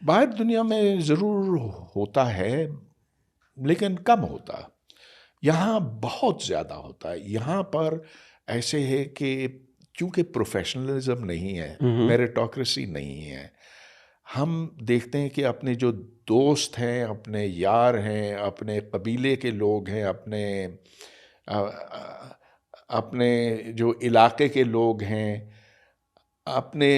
बाहर दुनिया में ज़रूर होता है, लेकिन कम होता। यहाँ बहुत ज़्यादा होता है। यहाँ पर ऐसे है कि क्योंकि प्रोफेशनलिज्म नहीं है, हम्म। मेरिटोक्रेसी नहीं है, हम देखते हैं कि अपने जो दोस्त हैं, अपने यार हैं, अपने कबीले के लोग हैं, अ, अ, अपने जो इलाके के लोग हैं, अपने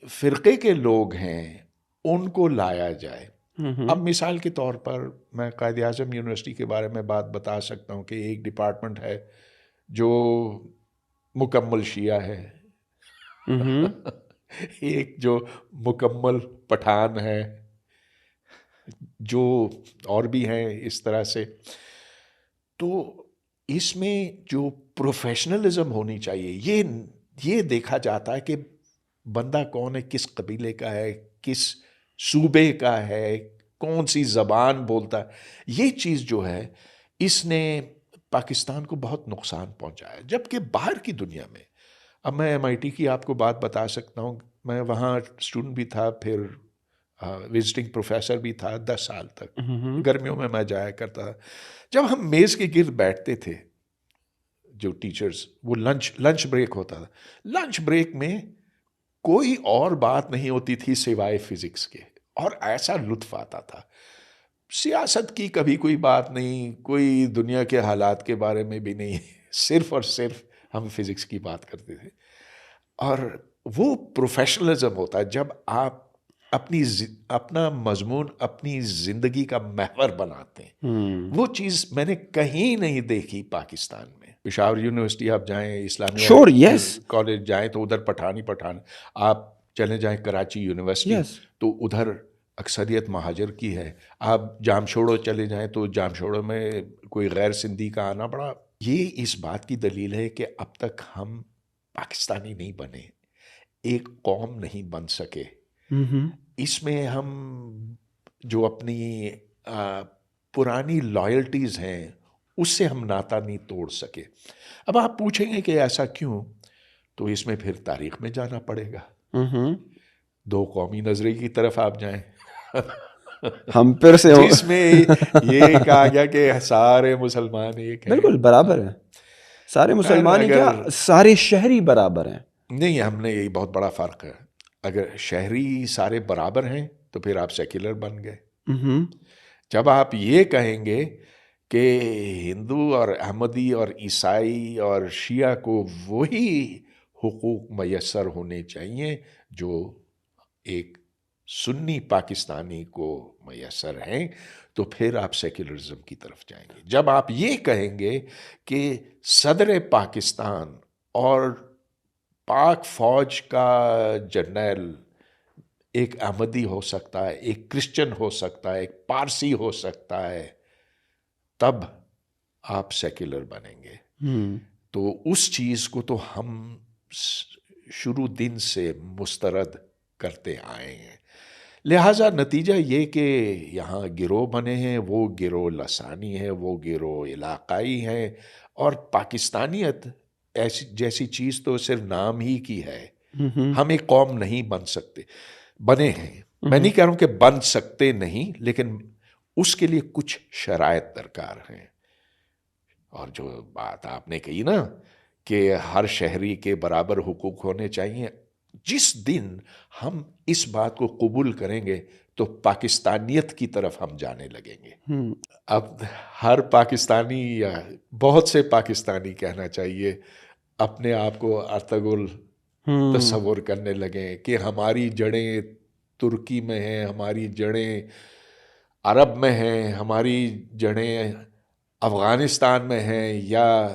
फ़िरक़े के लोग हैं, उनको लाया जाए। अब मिसाल के तौर पर मैं कायद-ए-आज़म यूनिवर्सिटी के बारे में बात बता सकता हूँ कि एक डिपार्टमेंट है जो मुकम्मल शिया है। हम्म। एक जो मुकम्मल पठान है, जो और भी हैं इस तरह से। तो इसमें जो प्रोफेशनलिज्म होनी चाहिए, ये देखा जाता है कि बंदा कौन है, किस कबीले का है, किस सूबे का है, कौन सी ज़बान बोलता है। ये चीज़ जो है, इसने पाकिस्तान को बहुत नुकसान पहुंचाया। जबकि बाहर की दुनिया में, अब मैं एमआईटी की आपको बात बता सकता हूँ, मैं वहाँ स्टूडेंट भी था, फिर विजिटिंग प्रोफेसर भी था 10 साल तक। हम्म। गर्मियों में मैं जाया करता था। जब हम मेज़ के गिर्द बैठते थे, जो टीचर्स, वो लंच लंच ब्रेक होता था, लंच ब्रेक में कोई और बात नहीं होती थी सिवाय फिजिक्स के, और ऐसा लुत्फ आता था। सियासत की कभी कोई बात नहीं, कोई दुनिया के हालात के बारे में भी नहीं, सिर्फ और सिर्फ हम फिजिक्स की बात करते थे। और वो प्रोफेशनलिज्म होता है जब आप अपना मजमून अपनी जिंदगी का महवर बनाते हैं। वो चीज़ मैंने कहीं नहीं देखी पाकिस्तान में। पेशावर यूनिवर्सिटी आप जाएं, इस्लामिया श्योर, यस। कॉलेज जाएं तो उधर पठान ही पठान। आप चले जाएं कराची यूनिवर्सिटी, यस। तो उधर अक्सरियत महाजर की है। आप जामशोड़ो चले जाएं तो जामशोड़ो में कोई गैर सिंधी का आना बड़ा। ये इस बात की दलील है कि अब तक हम पाकिस्तानी नहीं बने, एक कौम नहीं बन सके। हम्म। इसमें हम जो अपनी पुरानी लॉयल्टीज़ हैं, उससे हम नाता नहीं तोड़ सके। अब आप पूछेंगे कि ऐसा क्यों, तो इसमें फिर तारीख में जाना पड़ेगा। हम्म। दो कौमी नजरे की तरफ आप जाएं हम फिर से जिसमें ये कहा गया कि सारे मुसलमान एक हैं। बिल्कुल बराबर है। सारे पर मुसलमान ही अगर क्या, सारे शहरी बराबर हैं। नहीं, हमने यही बहुत बड़ा फ़र्क है। अगर शहरी सारे बराबर हैं तो फिर आप सेक्युलर बन गए। हम्म। जब आप ये कहेंगे कि हिंदू और अहमदी और ईसाई और शिया को वही हुकूक मैसर होने चाहिए जो एक सुन्नी पाकिस्तानी को मैसर हैं, तो फिर आप सेक्युलरिज्म की तरफ जाएंगे। जब आप ये कहेंगे कि सदर पाकिस्तान और पाक फौज का जर्नल एक अहमदी हो सकता है, एक क्रिश्चियन हो सकता है, एक पारसी हो सकता है, तब आप सेक्युलर बनेंगे। तो उस चीज़ को तो हम शुरू दिन से मुस्तरद करते आए हैं। लिहाजा नतीजा ये कि यहाँ गिरोह बने हैं, वो गिरोह लसानी है, वो गिरोह इलाकाई है, और पाकिस्तानियत ऐसी जैसी चीज़ तो सिर्फ नाम ही की है। हम एक कौम नहीं बन सकते, बने हैं। मैं नहीं कह रहा हूँ कि बन सकते नहीं, लेकिन उसके लिए कुछ शराइत दरकार हैं। और जो बात आपने कही ना कि हर शहरी के बराबर हुकूक होने चाहिए, जिस दिन हम इस बात को कबूल करेंगे तो पाकिस्तानियत की तरफ हम जाने लगेंगे। अब हर पाकिस्तानी या बहुत से पाकिस्तानी कहना चाहिए अपने आप को अर्तगुल तस्वुर करने लगे कि हमारी जड़ें तुर्की में हैं, हमारी जड़ें अरब में हैं, हमारी जड़ें अफ़गानिस्तान में हैं, या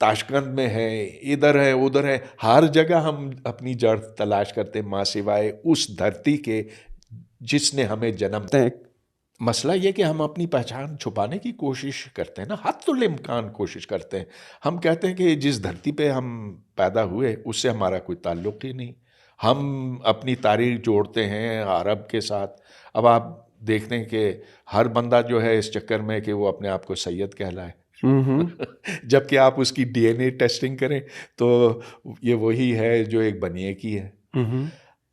ताशकंद में है, इधर है उधर है। हर जगह हम अपनी जड़ तलाश करते माँ सिवाय उस धरती के जिसने हमें जन्म दिया। मसला ये कि हम अपनी पहचान छुपाने की कोशिश करते हैं ना, हद्दुल इम्कान कोशिश करते हैं। हम कहते हैं कि जिस धरती पे हम पैदा हुए उससे हमारा कोई ताल्लुक़ ही नहीं। हम अपनी तारीख जोड़ते हैं अरब के साथ। अब आप देखते हैं कि हर बंदा जो है इस चक्कर में कि वो अपने आप को सैयद कहलाए जबकि आप उसकी डीएनए टेस्टिंग करें तो ये वही है जो एक बनिए की है।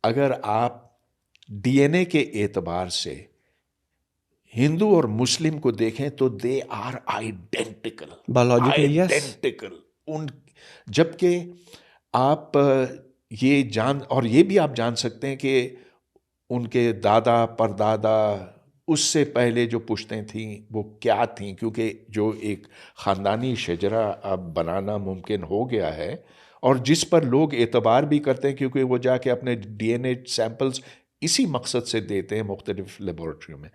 अगर आप डीएनए के एतबार से हिंदू और मुस्लिम को देखें तो they are identical, biologically yes. Identical उन, जबकि आप ये जान, और ये भी आप जान सकते हैं कि उनके दादा परदादा उससे पहले जो पुश्तें थीं वो क्या थीं, क्योंकि जो एक ख़ानदानी शजरा अब बनाना मुमकिन हो गया है और जिस पर लोग एतबार भी करते हैं, क्योंकि वो जाके अपने डीएनए सैंपल्स इसी मकसद से देते हैं मुख्तलिफ लेबॉरेटरियों में।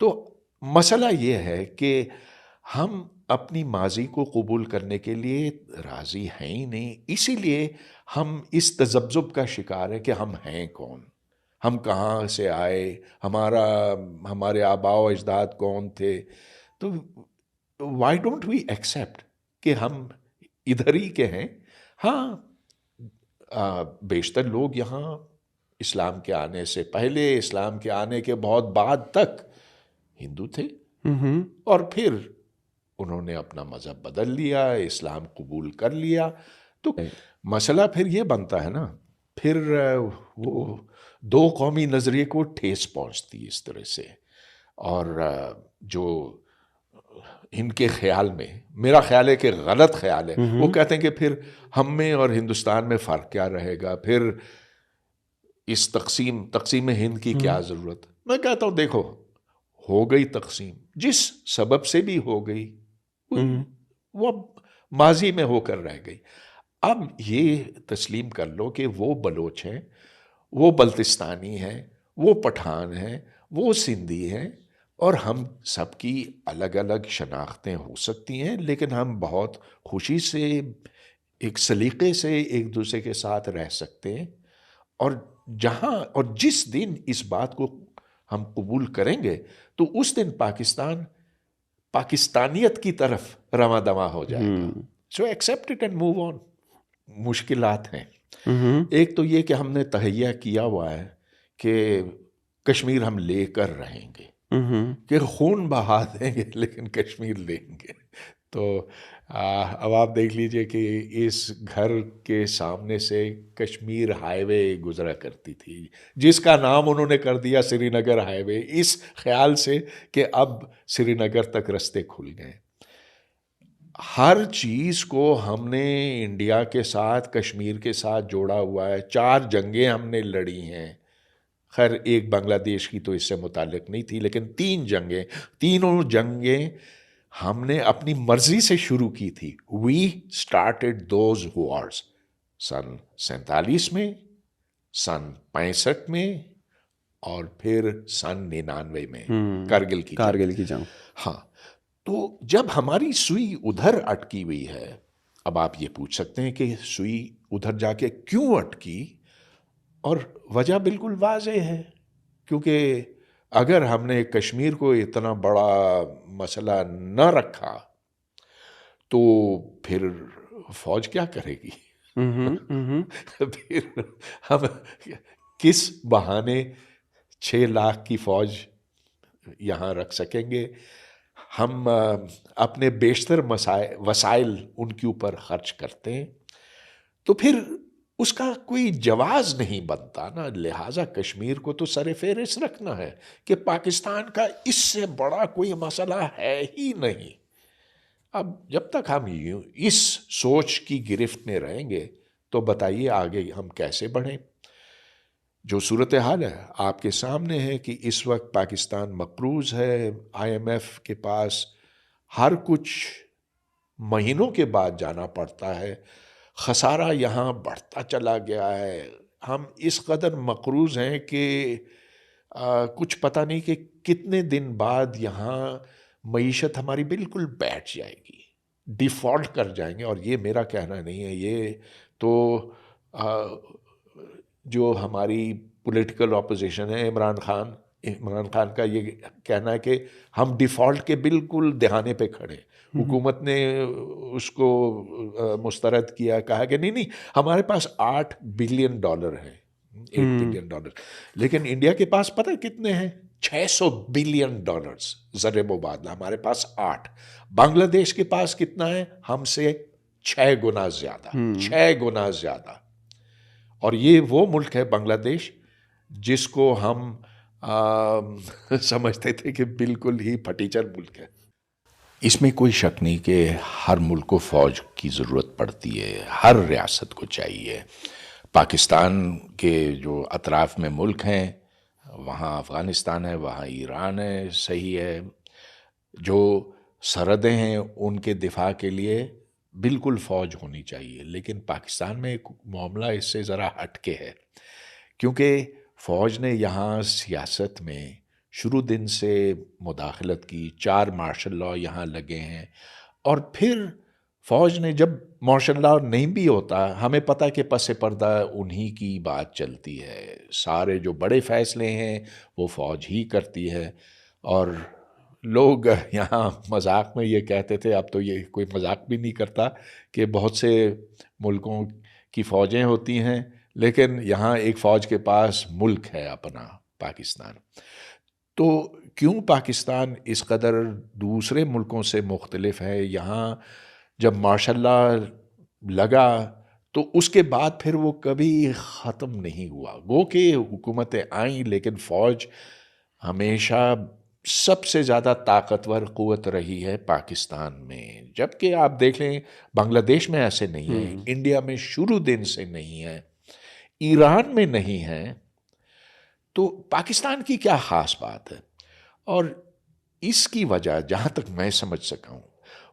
तो मसला ये है कि हम अपनी माजी को कबूल करने के लिए राज़ी हैं ही नहीं, इसीलिए हम इस तज़ब्ज़ुब का शिकार हैं कि हम हैं कौन, हम कहाँ से आए, हमारे आबाओ अजदाद कौन थे। तो वाई डोंट वी एक्सेप्ट कि हम इधर ही के हैं। हाँ, बेशतर लोग यहाँ इस्लाम के आने से पहले, इस्लाम के आने के बहुत बाद तक हिंदू थे और फिर उन्होंने अपना मज़हब बदल लिया, इस्लाम कबूल कर लिया। तो मसला फिर ये बनता है ना, फिर वो दो कौमी नज़रिए को ठेस पहुंचती इस तरह से। और जो इनके ख्याल में, मेरा ख्याल है कि गलत ख्याल है, वो कहते हैं कि फिर हम में और हिंदुस्तान में फ़र्क क्या रहेगा, फिर इस तकसीम हिंद की क्या ज़रूरत। मैं कहता हूँ देखो, हो गई तकसीम, जिस सबब से भी हो गई, वो माजी में होकर रह गई। अब ये तस्लीम कर लो कि वो बलोच हैं, वो बल्तिस्तानी हैं, वो पठान हैं, वो सिंधी हैं, और हम सबकी अलग अलग शनाख्तें हो सकती हैं, लेकिन हम बहुत खुशी से, एक सलीके से एक दूसरे के साथ रह सकते हैं। और जहाँ और जिस दिन इस बात को हम कबूल करेंगे तो उस दिन पाकिस्तान पाकिस्तानियत की तरफ रवा दवा हो जाएगा। So accept it and move on. मुश्किलात हैं। एक तो ये कि हमने तहैया किया हुआ है कि कश्मीर हम लेकर रहेंगे, कि खून बहा देंगे लेकिन कश्मीर लेंगे। तो अब आप देख लीजिए कि इस घर के सामने से कश्मीर हाईवे गुजरा करती थी, जिसका नाम उन्होंने कर दिया श्रीनगर हाईवे, इस ख्याल से कि अब श्रीनगर तक रास्ते खुल गए। हर चीज़ को हमने इंडिया के साथ, कश्मीर के साथ जोड़ा हुआ है। 4 जंगें हमने लड़ी हैं, खैर एक बांग्लादेश की तो इससे मुताल्लिक नहीं थी, लेकिन 3 जंगें, तीनों जंगें हमने अपनी मर्जी से शुरू की थी। वी स्टार्टेड दोज वॉर्स सन 47 में, सन 65 में, और फिर सन 99 में कारगिल की जंग। हाँ, तो जब हमारी सुई उधर अटकी हुई है, अब आप ये पूछ सकते हैं कि सुई उधर जाके क्यों अटकी, और वजह बिल्कुल वाज़ेह है, क्योंकि अगर हमने कश्मीर को इतना बड़ा मसला न रखा तो फिर फौज क्या करेगी। फिर हम किस बहाने 6 लाख की फौज यहाँ रख सकेंगे। हम अपने बेशतर वसाइल उनके ऊपर खर्च करते हैं, तो फिर उसका कोई जवाज़ नहीं बनता ना। लिहाजा कश्मीर को तो सरे फेरिस्त रखना है कि पाकिस्तान का इससे बड़ा कोई मसला है ही नहीं। अब जब तक हम इस सोच की गिरफ्त में रहेंगे तो बताइए आगे हम कैसे बढ़ें। जो सूरत हाल है आपके सामने है कि इस वक्त पाकिस्तान मकरूज है, IMF के पास हर कुछ महीनों के बाद जाना पड़ता है, खसारा यहाँ बढ़ता चला गया है। हम इस कदर मकरूज हैं कि कुछ पता नहीं कि कितने दिन बाद यहाँ मईशत हमारी बिल्कुल बैठ जाएगी, डिफ़ॉल्ट कर जाएंगे। और ये मेरा कहना नहीं है, ये तो जो हमारी पॉलिटिकल ऑपोजिशन है, इमरान खान का ये कहना है कि हम डिफ़ॉल्ट के बिल्कुल दहाने पे खड़े। हुकूमत ने उसको मुस्तरद किया, कहा कि नहीं हमारे पास $8 बिलियन हैं, $8 बिलियन, लेकिन इंडिया के पास पता है कितने हैं? $600 बिलियन ज़र मुबादला, हमारे पास 8। बांग्लादेश के पास कितना है? हमसे 6 गुना ज़्यादा, 6 गुना ज़्यादा। और ये वो मुल्क है बांग्लादेश जिसको हम समझते थे कि बिल्कुल ही फटीचर मुल्क है। इसमें कोई शक नहीं कि हर मुल्क को फ़ौज की ज़रूरत पड़ती है, हर रियासत को चाहिए। पाकिस्तान के जो अतराफ़ में मुल्क हैं, वहाँ अफ़गानिस्तान है, वहाँ ईरान है, सही है। जो सरहदें हैं उनके दिफा के लिए बिल्कुल फ़ौज होनी चाहिए, लेकिन पाकिस्तान में एक मामला इससे ज़रा हट के है, क्योंकि फ़ौज ने यहाँ सियासत में शुरू दिन से मुदाखलत की, 4 मार्शल लॉ यहाँ लगे हैं। और फिर फ़ौज ने, जब मार्शल लॉ नहीं भी होता, हमें पता है कि पस पर्दा उन्हीं की बात चलती है, सारे जो बड़े फ़ैसले हैं वो फ़ौज ही करती है। और लोग यहाँ मजाक में ये कहते थे, अब तो ये कोई मजाक भी नहीं करता, कि बहुत से मुल्कों की फ़ौजें होती हैं, लेकिन यहाँ एक फ़ौज के पास मुल्क है अपना, पाकिस्तान। तो क्यों पाकिस्तान इस कदर दूसरे मुल्कों से मुख्तलिफ है? यहाँ जब मार्शल लॉ लगा तो उसके बाद फिर वो कभी ख़त्म नहीं हुआ। गो कि हुकूमतें आईं, लेकिन फ़ौज हमेशा सबसे ज़्यादा ताकतवर क़ुव्वत रही है पाकिस्तान में। जबकि आप देख लें, बांग्लादेश में ऐसे नहीं है, इंडिया में शुरू दिन से नहीं है, ईरान में नहीं है, तो पाकिस्तान की क्या ख़ास बात है? और इसकी वजह, जहाँ तक मैं समझ सका हूँ,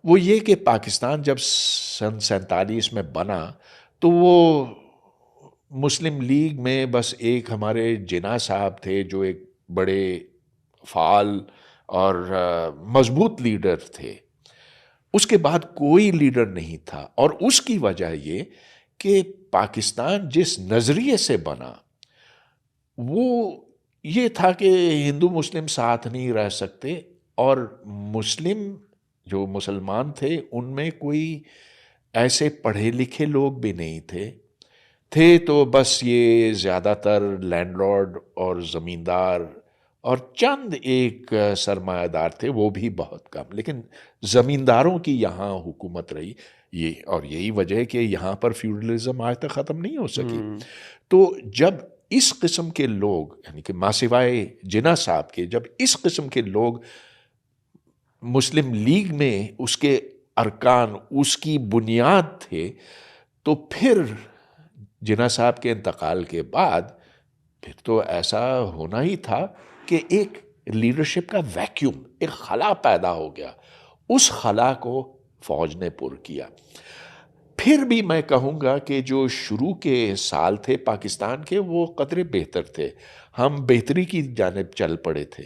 वो ये कि पाकिस्तान जब सन 47 में बना, तो वो मुस्लिम लीग में बस एक हमारे जिन्ना साहब थे, जो एक बड़े फ़ाल और मजबूत लीडर थे। उसके बाद कोई लीडर नहीं था, और उसकी वजह ये कि पाकिस्तान जिस नज़रिए से बना, वो ये था कि हिंदू मुस्लिम साथ नहीं रह सकते, और मुस्लिम जो मुसलमान थे उनमें कोई ऐसे पढ़े लिखे लोग भी नहीं थे तो बस ये ज़्यादातर लैंडलॉर्ड और ज़मींदार और चंद एक सरमायादार थे, वो भी बहुत कम, लेकिन ज़मींदारों की यहाँ हुकूमत रही। ये और यही वजह है कि यहाँ पर फ्यूडलिज्म आज तक ख़त्म नहीं हो सकी। तो जब इस किस्म के लोग, यानी कि मासिवाए जिन्ना साहब के, जब इस किस्म के लोग मुस्लिम लीग में उसके अरकान, उसकी बुनियाद थे, तो फिर जिन्ना साहब के इंतकाल के बाद फिर तो ऐसा होना ही था कि एक लीडरशिप का वैक्यूम, एक खला पैदा हो गया। उस खला को फौज ने पुर किया। फिर भी मैं कहूँगा कि जो शुरू के साल थे पाकिस्तान के, वो कदरे बेहतर थे, हम बेहतरी की जानिब चल पड़े थे,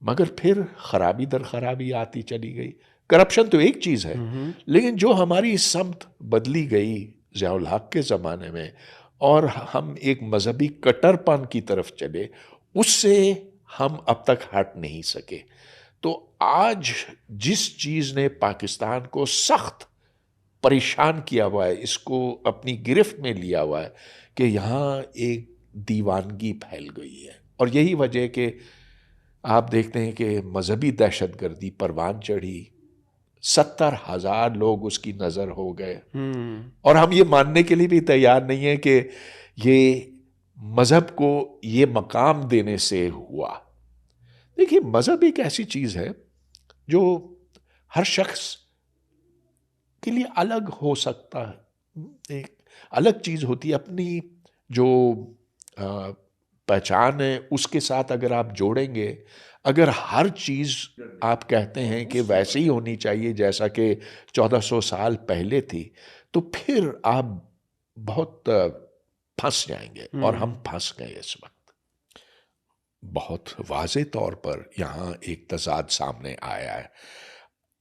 मगर फिर खराबी दर खराबी आती चली गई। करप्शन तो एक चीज़ है, लेकिन जो हमारी समत बदली गई ज़ियाउल हक के ज़माने में, और हम एक मजहबी कट्टरपन की तरफ चले, उससे हम अब तक हट नहीं सके। तो आज जिस चीज़ ने पाकिस्तान को सख्त परेशान किया हुआ है, इसको अपनी गिरफ्त में लिया हुआ है, कि यहाँ एक दीवानगी फैल गई है। और यही वजह कि आप देखते हैं कि मजहबी दहशतगर्दी परवान चढ़ी, 70,000 लोग उसकी नज़र हो गए, और हम ये मानने के लिए भी तैयार नहीं है कि ये मज़हब को ये मकाम देने से हुआ। देखिए, मज़हब एक ऐसी चीज़ है जो हर शख्स के लिए अलग हो सकता है, एक अलग चीज़ होती है। अपनी जो पहचान है उसके साथ अगर आप जोड़ेंगे, अगर हर चीज़ आप कहते हैं कि वैसे ही होनी चाहिए जैसा कि 1400 साल पहले थी, तो फिर आप बहुत फंस जाएंगे, और हम फंस गए इस वक्त। बहुत वाज़े तौर पर यहाँ एक तज़ाद सामने आया है।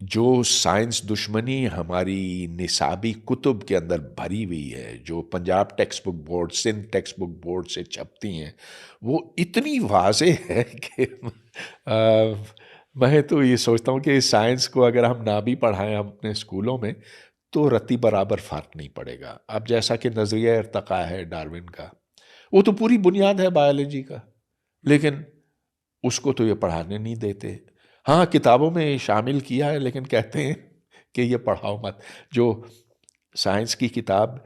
जो साइंस दुश्मनी हमारी निसाबी कुतुब के अंदर भरी हुई है, जो Punjab text book board, Sindh text book board से छपती हैं, वो इतनी वाज़े है कि मैं तो ये सोचता हूँ कि साइंस को अगर हम ना भी पढ़ाएं अपने स्कूलों में, तो रत्ती बराबर फ़र्क नहीं पड़ेगा। अब जैसा कि नज़रिया इर्तक़ा है डार्विन का, वो तो पूरी बुनियाद है बायोलॉजी का, लेकिन उसको तो ये पढ़ाने नहीं देते। हाँ, किताबों में शामिल किया है, लेकिन कहते हैं कि ये पढ़ाओ मत। जो साइंस की किताब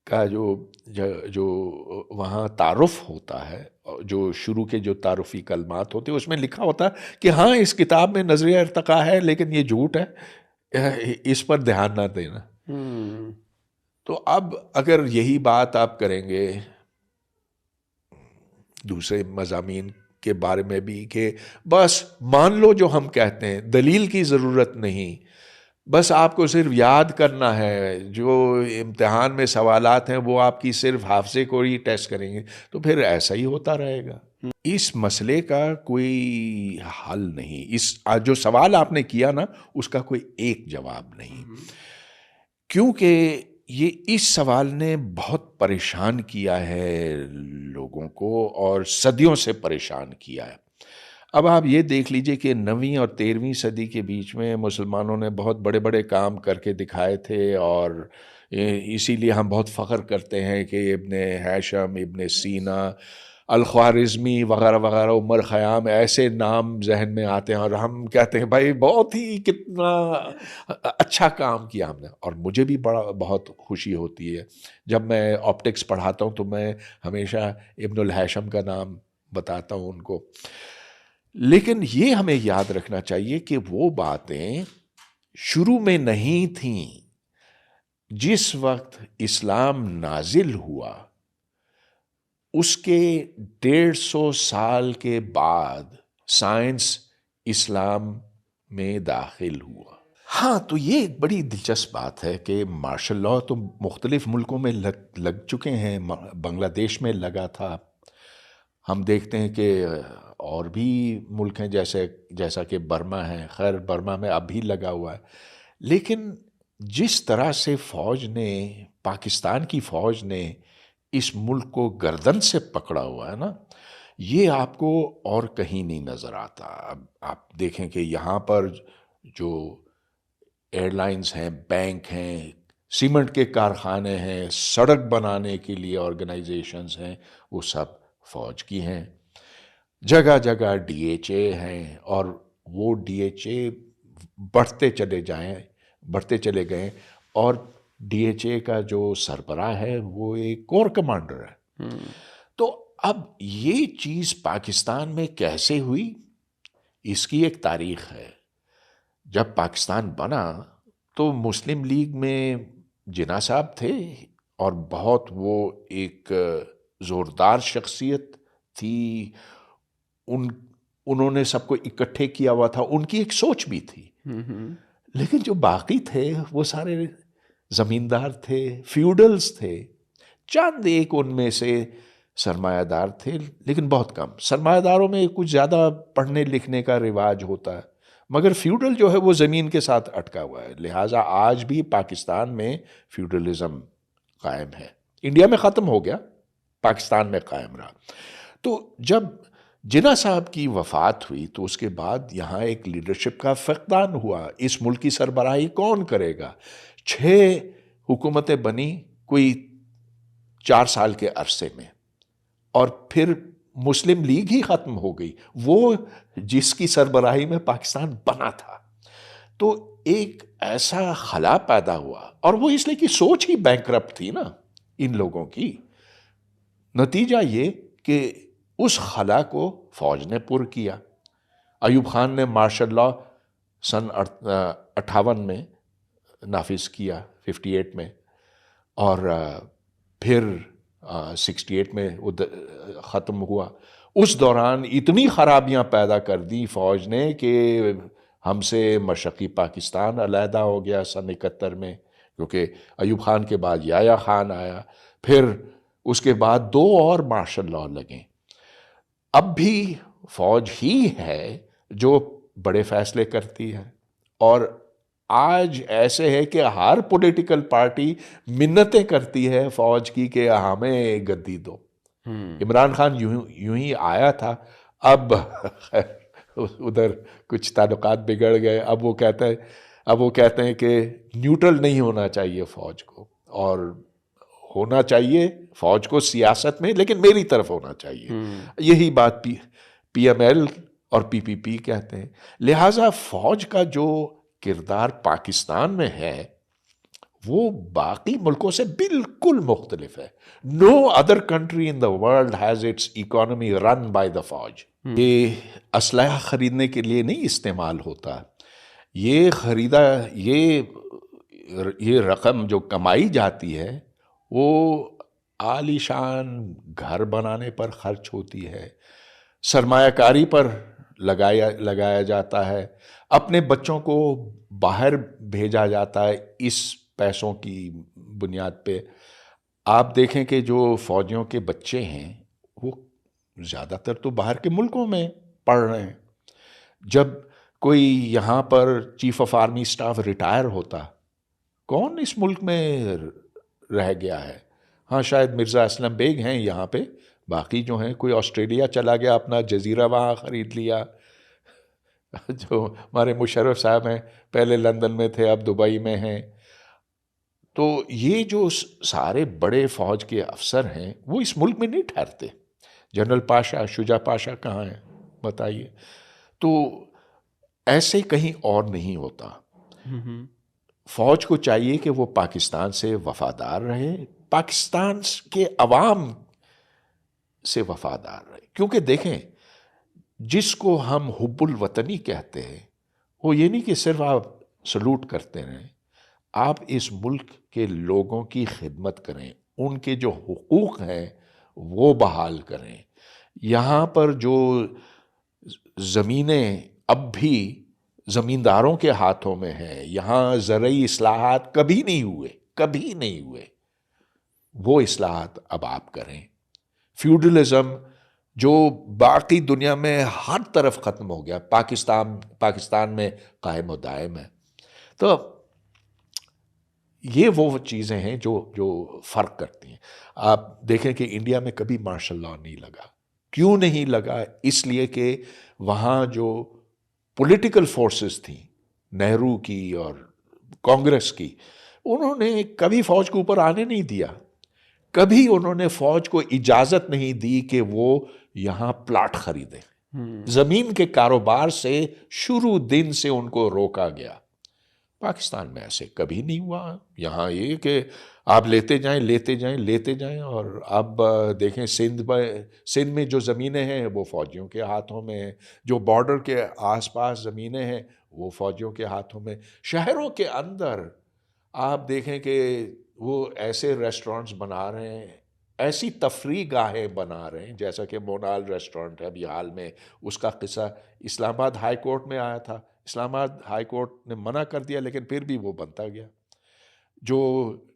का जो वहाँ तारुफ होता है, जो शुरू के जो तारुफी कलमात होते हैं, उसमें लिखा होता है कि हाँ इस किताब में नजरिया इर्तका है लेकिन ये झूठ है, इस पर ध्यान ना देना। तो अब अगर यही बात आप करेंगे दूसरे मज़ामीन के बारे में भी कि बस मान लो जो हम कहते हैं, दलील की ज़रूरत नहीं, बस आपको सिर्फ याद करना है, जो इम्तिहान में सवालात हैं वो आपकी सिर्फ हाफजे को ही टेस्ट करेंगे, तो फिर ऐसा ही होता रहेगा। इस मसले का कोई हल नहीं, इस जो सवाल आपने किया ना उसका कोई एक जवाब नहीं, क्योंकि ये इस सवाल ने बहुत परेशान किया है लोगों को और सदियों से परेशान किया है। अब आप ये देख लीजिए कि 9वीं और 13वीं सदी के बीच में मुसलमानों ने बहुत बड़े बड़े काम करके दिखाए थे, और इसीलिए हम बहुत फ़ख्र करते हैं कि इब्ने हैशम, इब्ने सीना, अल-ख्वारिज़मी वग़ैरह वग़ैरह, उमर ख़याम, ऐसे नाम जहन में आते हैं और हम कहते हैं भाई बहुत ही कितना अच्छा काम किया हमने। और मुझे भी बहुत खुशी होती है जब मैं ऑप्टिक्स पढ़ाता हूँ तो मैं हमेशा इब्नुल हैशम का नाम बताता हूँ उनको। लेकिन ये हमें याद रखना चाहिए कि वो बातें शुरू में नहीं थीं। जिस वक्त इस्लाम नाजिल हुआ उसके 150 साल के बाद साइंस इस्लाम में दाखिल हुआ। हाँ, तो ये एक बड़ी दिलचस्प बात है कि मार्शल लॉ तो मुख्तलिफ मुल्कों में लग चुके हैं। बांग्लादेश में लगा था, हम देखते हैं कि और भी मुल्क हैं जैसा कि बर्मा है, खैर बर्मा में अब भी लगा हुआ है। लेकिन जिस तरह से फ़ौज ने, पाकिस्तान की फ़ौज ने इस मुल्क को गर्दन से पकड़ा हुआ है ना, ये आपको और कहीं नहीं नज़र आता। अब आप देखें कि यहाँ पर जो एयरलाइंस हैं, बैंक हैं, सीमेंट के कारखाने हैं, सड़क बनाने के लिए ऑर्गेनाइजेशंस हैं, वो सब फ़ौज की हैं। जगह जगह डीएचए हैं और वो डीएचए बढ़ते चले गए और डीएचए का जो सरबराह है वो एक कोर कमांडर है। तो अब ये चीज़ पाकिस्तान में कैसे हुई, इसकी एक तारीख है। जब पाकिस्तान बना तो मुस्लिम लीग में जिन्ना साहब थे और बहुत वो एक ज़ोरदार शख्सियत थी। उन्होंने सबको इकट्ठे किया हुआ था, उनकी एक सोच भी थी। लेकिन जो बाकी थे वो सारे ज़मींदार थे, फ्यूडल्स थे। चंद एक उनमें से सरमायादार थे, लेकिन बहुत कम। सरमायादारों में कुछ ज़्यादा पढ़ने लिखने का रिवाज होता है, मगर फ्यूडल जो है वो ज़मीन के साथ अटका हुआ है। लिहाजा आज भी पाकिस्तान में फ्यूडलिज़म कायम है। इंडिया में ख़त्म हो गया, पाकिस्तान में कायम रहा। तो जब जिन्ना साहब की वफ़ात हुई तो उसके बाद यहाँ एक लीडरशिप का फक़दान हुआ। इस मुल्क की सरबराही कौन करेगा? 6 हुकूमतें बनी कोई 4 साल के अरसे में, और फिर मुस्लिम लीग ही ख़त्म हो गई, वो जिसकी सरबराही में पाकिस्तान बना था। तो एक ऐसा खला पैदा हुआ, और वो इसलिए कि सोच ही बैंकरप्ट थी ना इन लोगों की। नतीजा ये कि उस खला को फ़ौज ने पुर किया। अयूब खान ने मार्शल लॉ सन 58 में नाफिज किया, 58 में, और फिर 68 में ख़त्म हुआ। उस दौरान इतनी ख़राबियाँ पैदा कर दी फ़ौज ने कि हमसे मशरक़ी पाकिस्तान अलहदा हो गया सन 71 में, क्योंकि अयूब खान के बाद याया खान आया, फिर उसके बाद 2 और मार्शल लॉ लगे। अब भी फ़ौज ही है जो बड़े फैसले करती है, और आज ऐसे है कि हर पॉलिटिकल पार्टी मिन्नतें करती है फ़ौज की कि हमें गद्दी दो। इमरान खान यूं ही आया था, अब उधर कुछ ताल्लुकात बिगड़ गए। अब वो कहते हैं कि न्यूट्रल नहीं होना चाहिए फ़ौज को, और होना चाहिए फ़ौज को सियासत में, लेकिन मेरी तरफ होना चाहिए। यही बात पीएमएल और पीपीपी कहते हैं। लिहाजा फ़ौज का जो किरदार पाकिस्तान में है वो बाकी मुल्कों से बिल्कुल मुख्तलिफ है। No other country in the world has its economy run by the फौज। ये असलहा खरीदने के लिए नहीं इस्तेमाल होता, ये खरीदा, ये रकम जो कमाई जाती है वो आलीशान घर बनाने पर खर्च होती है, सरमायाकारी पर लगाया जाता है, अपने बच्चों को बाहर भेजा जाता है इस पैसों की बुनियाद पे। आप देखें कि जो फौजियों के बच्चे हैं वो ज़्यादातर तो बाहर के मुल्कों में पढ़ रहे हैं। जब कोई यहाँ पर chief of army staff retire होता, कौन इस मुल्क में रह गया है? हाँ, शायद मिर्ज़ा असलम बेग हैं यहाँ पे, बाकी जो हैं कोई ऑस्ट्रेलिया चला गया, अपना जजीरा वहाँ ख़रीद लिया। जो हमारे मुशर्रफ साहब हैं, पहले लंदन में थे, अब दुबई में हैं। तो ये जो सारे बड़े फ़ौज के अफसर हैं वो इस मुल्क में नहीं ठहरते। जनरल पाशा, शुजा पाशा कहाँ हैं बताइए? तो ऐसे कहीं और नहीं होता। फौज को चाहिए कि वो पाकिस्तान से वफादार रहे, पाकिस्तान के अवाम से वफादार रहे। क्योंकि देखें, जिसको हम हुब्बुल वतनी कहते हैं वो ये नहीं कि सिर्फ आप सलूट करते रहें, आप इस मुल्क के लोगों की खिदमत करें, उनके जो हुकूक हैं वो बहाल करें। यहाँ पर जो ज़मीनें अब भी ज़मींदारों के हाथों में हैं, यहाँ ज़रई इस्लाहात कभी नहीं हुए, वो इस्लाहात अब आप करें। फ्यूडलिज्म जो बाकी दुनिया में हर तरफ ख़त्म हो गया, पाकिस्तान में कायम व दायम है। तो ये वो चीज़ें हैं जो फ़र्क करती हैं। आप देखें कि इंडिया में कभी मार्शल लॉ नहीं लगा। क्यों नहीं लगा? इसलिए कि वहाँ जो पॉलिटिकल फोर्सेस थी, नेहरू की और कांग्रेस की, उन्होंने कभी फ़ौज के ऊपर आने नहीं दिया। कभी उन्होंने फ़ौज को इजाज़त नहीं दी कि वो यहाँ प्लाट खरीदे। ज़मीन के कारोबार से शुरू दिन से उनको रोका गया। पाकिस्तान में ऐसे कभी नहीं हुआ। यहाँ ये कि आप लेते जाएं और अब देखें सिंध में जो ज़मीनें हैं वो फ़ौजियों के हाथों में हैं, जो बॉर्डर के आसपास ज़मीनें हैं वो फ़ौजियों के हाथों में। शहरों के अंदर आप देखें कि वो ऐसे रेस्टोरेंट्स बना रहे हैं, ऐसी तफरी गाहें बना रहे हैं, जैसा कि मोनाल रेस्टोरेंट है अभी हाल में, उसका किस्सा इस्लामाबाद हाई कोर्ट में आया था। इस्लामाबाद हाई कोर्ट ने मना कर दिया, लेकिन फिर भी वो बनता गया। जो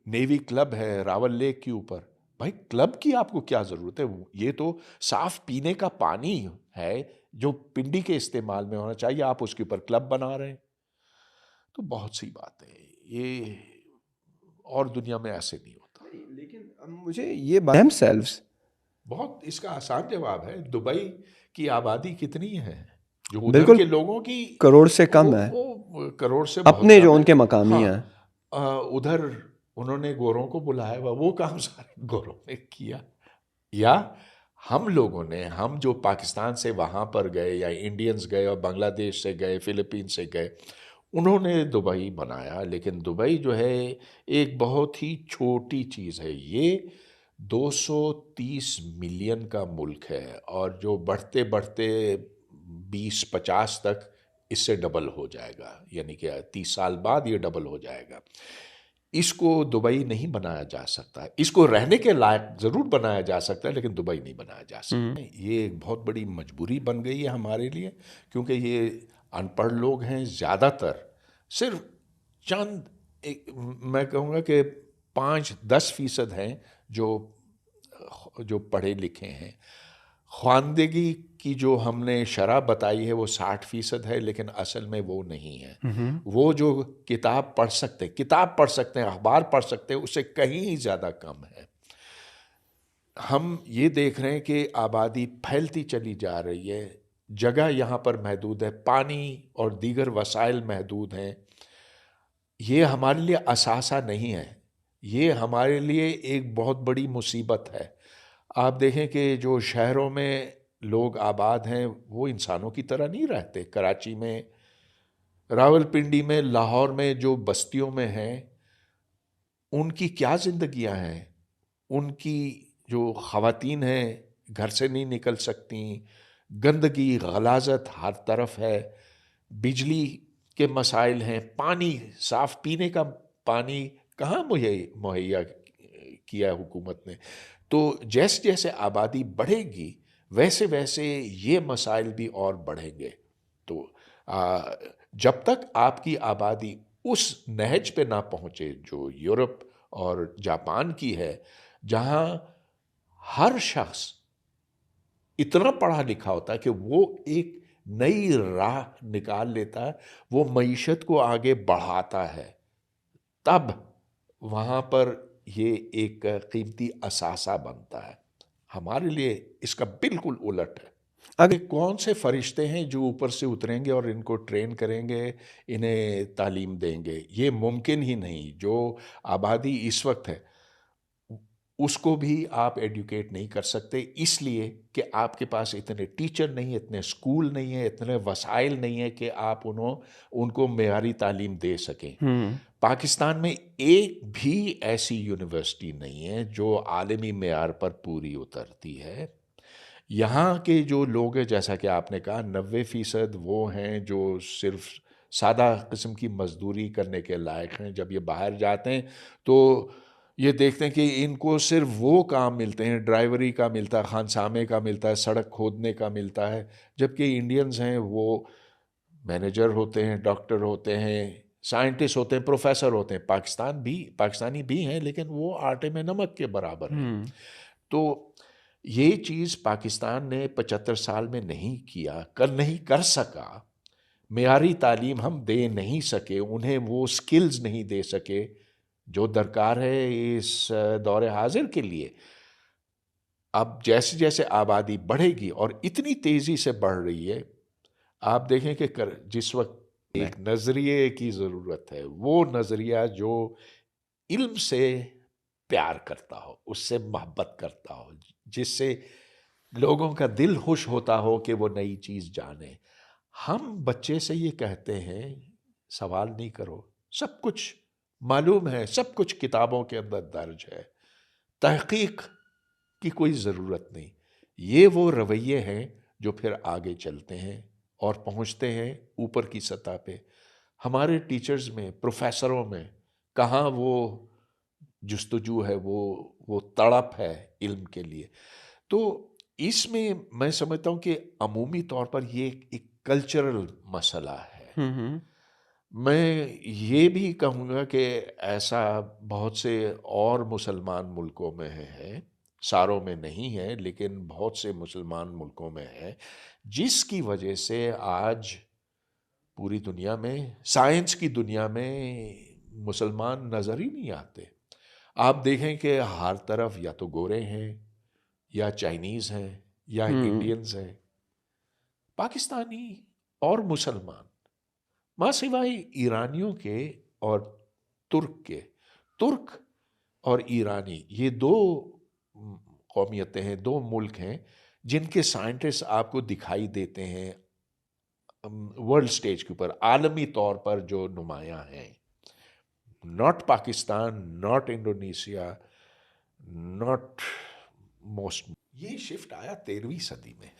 नेवी क्लब है रावल लेक के ऊपर, भाई क्लब की आपको क्या ज़रूरत है? ये तो साफ पीने का पानी है जो पिंडी के इस्तेमाल में होना चाहिए, आप उसके ऊपर क्लब बना रहे हैं। तो बहुत सी बातें ये, और दुनिया में ऐसे नहीं होता। लेकिन अब मुझे ये themselves बहुत इसका आसान जवाब है, दुबई की आबादी कितनी है? जो उधर बिल्कुल के लोगों की करोड़ से कम है, वो करोड़ से बहुत अपने कम जो है। उनके मकामी हैं। उधर उन्होंने गोरों को बुलाया हुआ, वो काम सारे गोरों ने किया। या हम लोगों ने, हम जो पाकिस्तान से वहाँ पर गए या इंडियंस गए और बांग्लादेश से गए, फिलीपीन से गए, उन्होंने दुबई बनाया। लेकिन दुबई जो है एक बहुत ही छोटी चीज़ है। ये 230 मिलियन का मुल्क है और जो बढ़ते बढ़ते 20-50 तक इससे डबल हो जाएगा, यानी कि 30 साल बाद ये डबल हो जाएगा। इसको दुबई नहीं बनाया जा सकता। इसको रहने के लायक ज़रूर बनाया जा सकता है, लेकिन दुबई नहीं बनाया जा सकता। ये एक बहुत बड़ी मजबूरी बन गई है हमारे लिए, क्योंकि ये अनपढ़ लोग हैं ज़्यादातर। सिर्फ चंद मैं कहूँगा कि 5-10% हैं जो पढ़े लिखे हैं। ख्वानदगी की जो हमने शरह बताई है वो 60% है, लेकिन असल में वो नहीं है। वो जो किताब पढ़ सकते हैं, अखबार पढ़ सकते हैं, उससे कहीं ज़्यादा कम है। हम ये देख रहे हैं कि आबादी फैलती चली जा रही है, जगह यहाँ पर महदूद है, पानी और दीगर वसाइल महदूद हैं। ये हमारे लिए असासा नहीं है, ये हमारे लिए एक बहुत बड़ी मुसीबत है। आप देखें कि जो शहरों में लोग आबाद हैं वो इंसानों की तरह नहीं रहते। कराची में, रावलपिंडी में, लाहौर में जो बस्तियों में हैं, उनकी क्या ज़िंदगियां हैं, उनकी जो ख़वातीन हैं घर से नहीं निकल सकती, गंदगी गलाजत हर तरफ है, बिजली के मसाइल हैं, पानी, साफ पीने का पानी कहाँ मुहैया किया हुकूमत ने। तो जैसे जैसे आबादी बढ़ेगी वैसे वैसे ये मसाइल भी और बढ़ेंगे। तो जब तक आपकी आबादी उस नहज पे ना पहुंचे जो यूरोप और जापान की है, जहां हर शख्स इतना पढ़ा लिखा होता है कि वो एक नई राह निकाल लेता है, वो मईशत को आगे बढ़ाता है, तब वहाँ पर ये एक कीमती असासा बनता है। हमारे लिए इसका बिल्कुल उलट है। अगर ये कौन से फरिश्ते हैं जो ऊपर से उतरेंगे और इनको ट्रेन करेंगे, इन्हें तालीम देंगे? ये मुमकिन ही नहीं। जो आबादी इस वक्त है उसको भी आप एडुकेट नहीं कर सकते, इसलिए कि आपके पास इतने टीचर नहीं है, इतने स्कूल नहीं है, इतने वसाइल नहीं है कि आप उनको मेयारी तालीम दे सकें। पाकिस्तान में एक भी ऐसी यूनिवर्सिटी नहीं है जो आलमी मेयार पर पूरी उतरती है। यहाँ के जो लोग हैं, जैसा कि आपने कहा, 90% वो हैं जो सिर्फ सादा किस्म की मजदूरी करने के लायक हैं। जब ये बाहर जाते हैं तो ये देखते हैं कि इनको सिर्फ वो काम मिलते हैं, ड्राइवरी का मिलता है, खानसामे का मिलता है, सड़क खोदने का मिलता है। जबकि इंडियंस हैं वो मैनेजर होते हैं, डॉक्टर होते हैं, साइंटिस्ट होते हैं, प्रोफेसर होते हैं। पाकिस्तानी भी हैं, लेकिन वो आटे में नमक के बराबर हैं। तो ये चीज़ पाकिस्तान ने 75 साल में नहीं कर सका। मेयारी तालीम हम दे नहीं सके, उन्हें वो स्किल्स नहीं दे सके जो दरकार है इस दौरे हाजिर के लिए। अब जैसे जैसे आबादी बढ़ेगी और इतनी तेज़ी से बढ़ रही है, आप देखें कि जिस वक्त एक नज़रिए की ज़रूरत है, वो नज़रिया जो इल्म से प्यार करता हो, उससे मोहब्बत करता हो, जिससे लोगों का दिल खुश होता हो कि वो नई चीज़ जाने। हम बच्चे से ये कहते हैं, सवाल नहीं करो, सब कुछ मालूम है, सब कुछ किताबों के अंदर दर्ज है, तहकीक की कोई ज़रूरत नहीं। ये वो रवैये हैं जो फिर आगे चलते हैं और पहुंचते हैं ऊपर की सतह पे। हमारे टीचर्स में, प्रोफेसरों में कहाँ वो जुस्तजू है, वो तड़प है इल्म के लिए। तो इसमें मैं समझता हूँ कि अमूमी तौर पर ये एक कल्चरल मसला है। मैं ये भी कहूँगा कि ऐसा बहुत से और मुसलमान मुल्कों में है, सारों में नहीं है लेकिन बहुत से मुसलमान मुल्कों में है, जिसकी वजह से आज पूरी दुनिया में, साइंस की दुनिया में मुसलमान नज़र ही नहीं आते। आप देखें कि हर तरफ या तो गोरे हैं, या चाइनीज़ हैं, या इंडियंस हैं, पाकिस्तानी और मुसलमान, माँ सिवाय ईरानियों के और तुर्क के। तुर्क और ईरानी ये दो कौमियतें हैं, दो मुल्क हैं जिनके साइंटिस्ट आपको दिखाई देते हैं वर्ल्ड स्टेज के ऊपर, आलमी तौर पर जो नुमायां हैं। Not Pakistan, not Indonesia, not most. ये शिफ्ट आया 13वीं सदी में।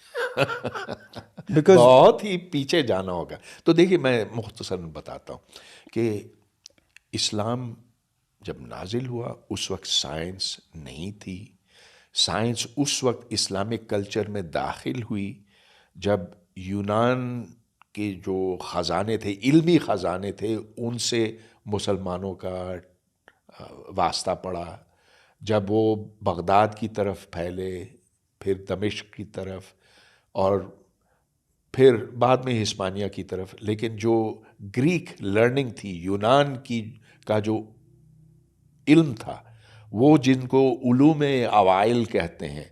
बिकॉज बहुत ही पीछे जाना होगा। तो देखिए, मैं मुख्तसरन बताता हूँ कि इस्लाम जब नाजिल हुआ उस वक्त साइंस नहीं थी। साइंस उस वक्त इस्लामिक कल्चर में दाखिल हुई जब यूनान के जो ख़जाने थे, इल्मी ख़जाने थे, उनसे मुसलमानों का वास्ता पड़ा। जब वो बगदाद की तरफ फैले, फिर दमिश्क की तरफ, और फिर बाद में हिस्पानिया की तरफ। लेकिन जो ग्रीक लर्निंग थी, यूनान की का जो इल्म था, वो जिनको उलूम अवाइल कहते हैं,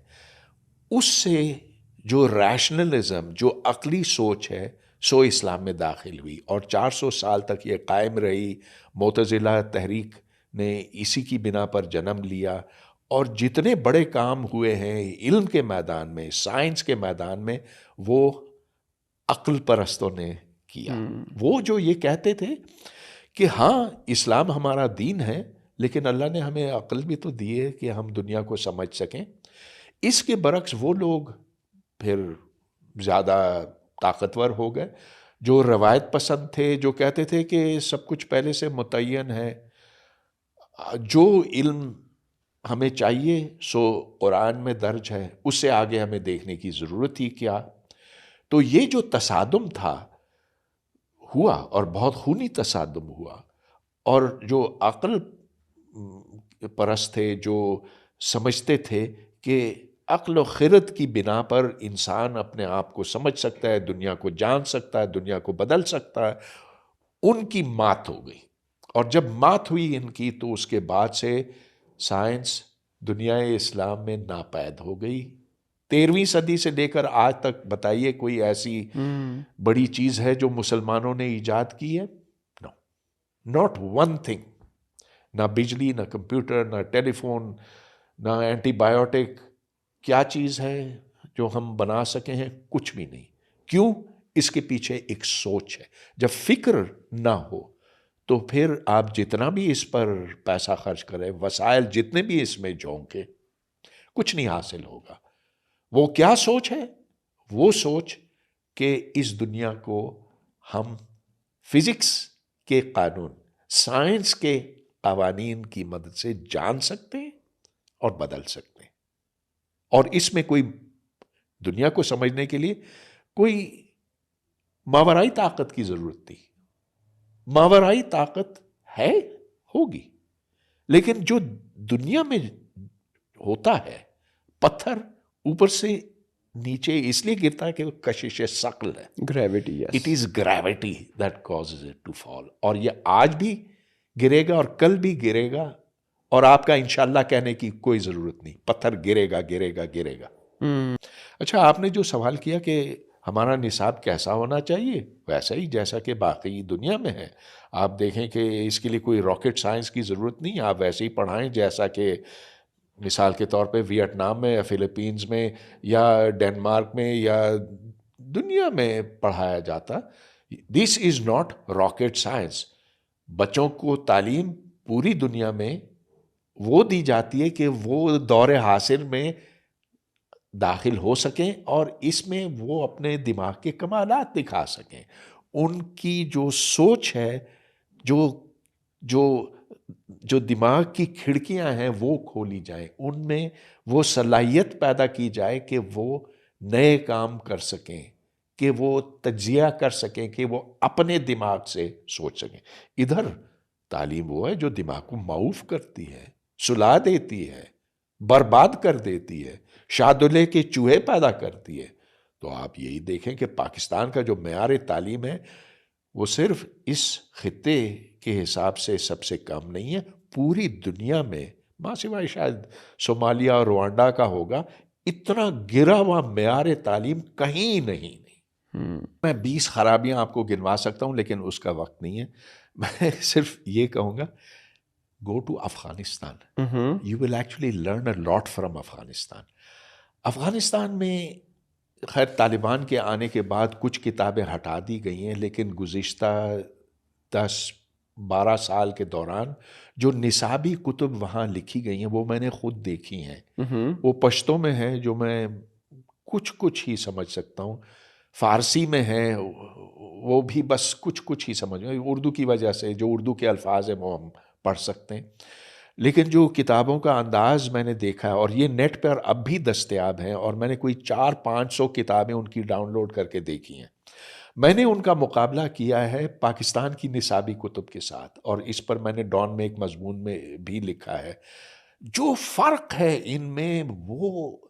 उससे जो रैशनलिज्म, जो अकली सोच है, सो इस्लाम में दाखिल हुई और 400 साल तक ये कायम रही। मोतज़िला तहरीक ने इसी की बिना पर जन्म लिया और जितने बड़े काम हुए हैं इल्म के मैदान में, साइंस के मैदान में, वो अक्ल परस्तों ने किया। वो जो ये कहते थे कि हाँ, इस्लाम हमारा दीन है, लेकिन अल्लाह ने हमें अक्ल भी तो दी है कि हम दुनिया को समझ सकें। इसके बरक्स वो लोग फिर ज़्यादा ताकतवर हो गए जो रवायत पसंद थे, जो कहते थे कि सब कुछ पहले से मुतय्यन है, जो इल्म हमें चाहिए सो कुरान में दर्ज है, उससे आगे हमें देखने की ज़रूरत ही क्या। तो ये जो तसादुम था हुआ और बहुत खूनी तसादुम हुआ, और जो अक्ल परस्त थे, जो समझते थे कि अक्ल और खिरत की बिना पर इंसान अपने आप को समझ सकता है, दुनिया को जान सकता है, दुनिया को बदल सकता है, उनकी मात हो गई। और जब मात हुई इनकी तो उसके बाद से साइंस दुनिया इस्लाम में नापैद हो गई। 13वीं सदी से लेकर आज तक बताइए कोई ऐसी बड़ी चीज है जो मुसलमानों ने ईजाद की है? No, not one thing. ना बिजली, ना कंप्यूटर, ना टेलीफोन, ना एंटीबायोटिक। क्या चीज है जो हम बना सके हैं? कुछ भी नहीं। क्यों? इसके पीछे एक सोच है। जब फिक्र ना हो तो फिर आप जितना भी इस पर पैसा खर्च करें, वसाइल जितने भी इसमें झोंके, कुछ नहीं हासिल होगा। वो क्या सोच है? वो सोच कि इस दुनिया को हम फिजिक्स के कानून, साइंस के कवानीन की मदद से जान सकते हैं और बदल सकते हैं। और इसमें कोई दुनिया को समझने के लिए कोई मावराई ताकत की जरूरत नहीं। मावराई ताकत है, होगी, लेकिन जो दुनिया में होता है, पत्थर ऊपर से नीचे इसलिए गिरता है कि वो कशिश शकल है, gravity, yes. It is gravity that causes it to fall. और ये आज भी गिरेगा और कल भी गिरेगा, और आपका इंशाल्लाह कहने की कोई जरूरत नहीं, पत्थर गिरेगा गिरेगा गिरेगा। अच्छा, आपने जो सवाल किया कि हमारा निसाब कैसा होना चाहिए, वैसा ही जैसा कि बाकी दुनिया में है। आप देखें कि इसके लिए कोई रॉकेट साइंस की ज़रूरत नहीं, आप वैसे ही पढ़ाएं जैसा कि मिसाल के तौर पे वियतनाम में या फिलीपींस में या डेनमार्क में या दुनिया में पढ़ाया जाता। This is not rocket science. बच्चों को तालीम पूरी दुनिया में वो दी जाती है कि वो दौरे हासिल में दाखिल हो सकें और इसमें वो अपने दिमाग के कमालात दिखा सकें। उनकी जो सोच है, जो जो जो दिमाग की खिड़कियां हैं वो खोली जाए, उनमें वो सलाहियत पैदा की जाए कि वो नए काम कर सकें, कि वो तज्जिया कर सकें, कि वो अपने दिमाग से सोच सकें। इधर तालीम वो है जो दिमाग को माऊफ करती है, सुला देती है, बर्बाद कर देती है, शादुले के चूहे पैदा करती है। तो आप यही देखें कि पाकिस्तान का जो मेयार तालीम है वो सिर्फ इस खित्ते के हिसाब से सबसे कम नहीं है, पूरी दुनिया में, मां सिवाय शायद सोमालिया और रवांडा का होगा, इतना गिरा हुआ मेयार तालीम कहीं नहीं। मैं 20 खराबियां आपको गिनवा सकता हूं लेकिन उसका वक्त नहीं है। मैं सिर्फ ये कहूंगा, go to Afghanistan, you will actually learn a lot from Afghanistan. Afghanistan में खैर तालिबान के आने के बाद कुछ किताबें हटा दी गई हैं, लेकिन गुज़िश्ता 10-12 साल के दौरान जो निसाबी कुतुब वहाँ लिखी गई हैं वो मैंने खुद देखी हैं। वो पश्तो में है जो मैं कुछ कुछ ही समझ सकता हूँ, फ़ारसी में है वो भी बस कुछ कुछ ही समझ में, उर्दू की वजह से जो उर्दू के अल्फाज हैं वो हम पढ़ सकते हैं, लेकिन जो किताबों का अंदाज़ मैंने देखा है, और ये नेट पर अब भी दस्तयाब हैं, और मैंने कोई 400-500 किताबें उनकी डाउनलोड करके देखी हैं। मैंने उनका मुकाबला किया है पाकिस्तान की निसाबी कुतुब के साथ, और इस पर मैंने डॉन में एक मजमून में भी लिखा है। जो फ़र्क है इनमें वो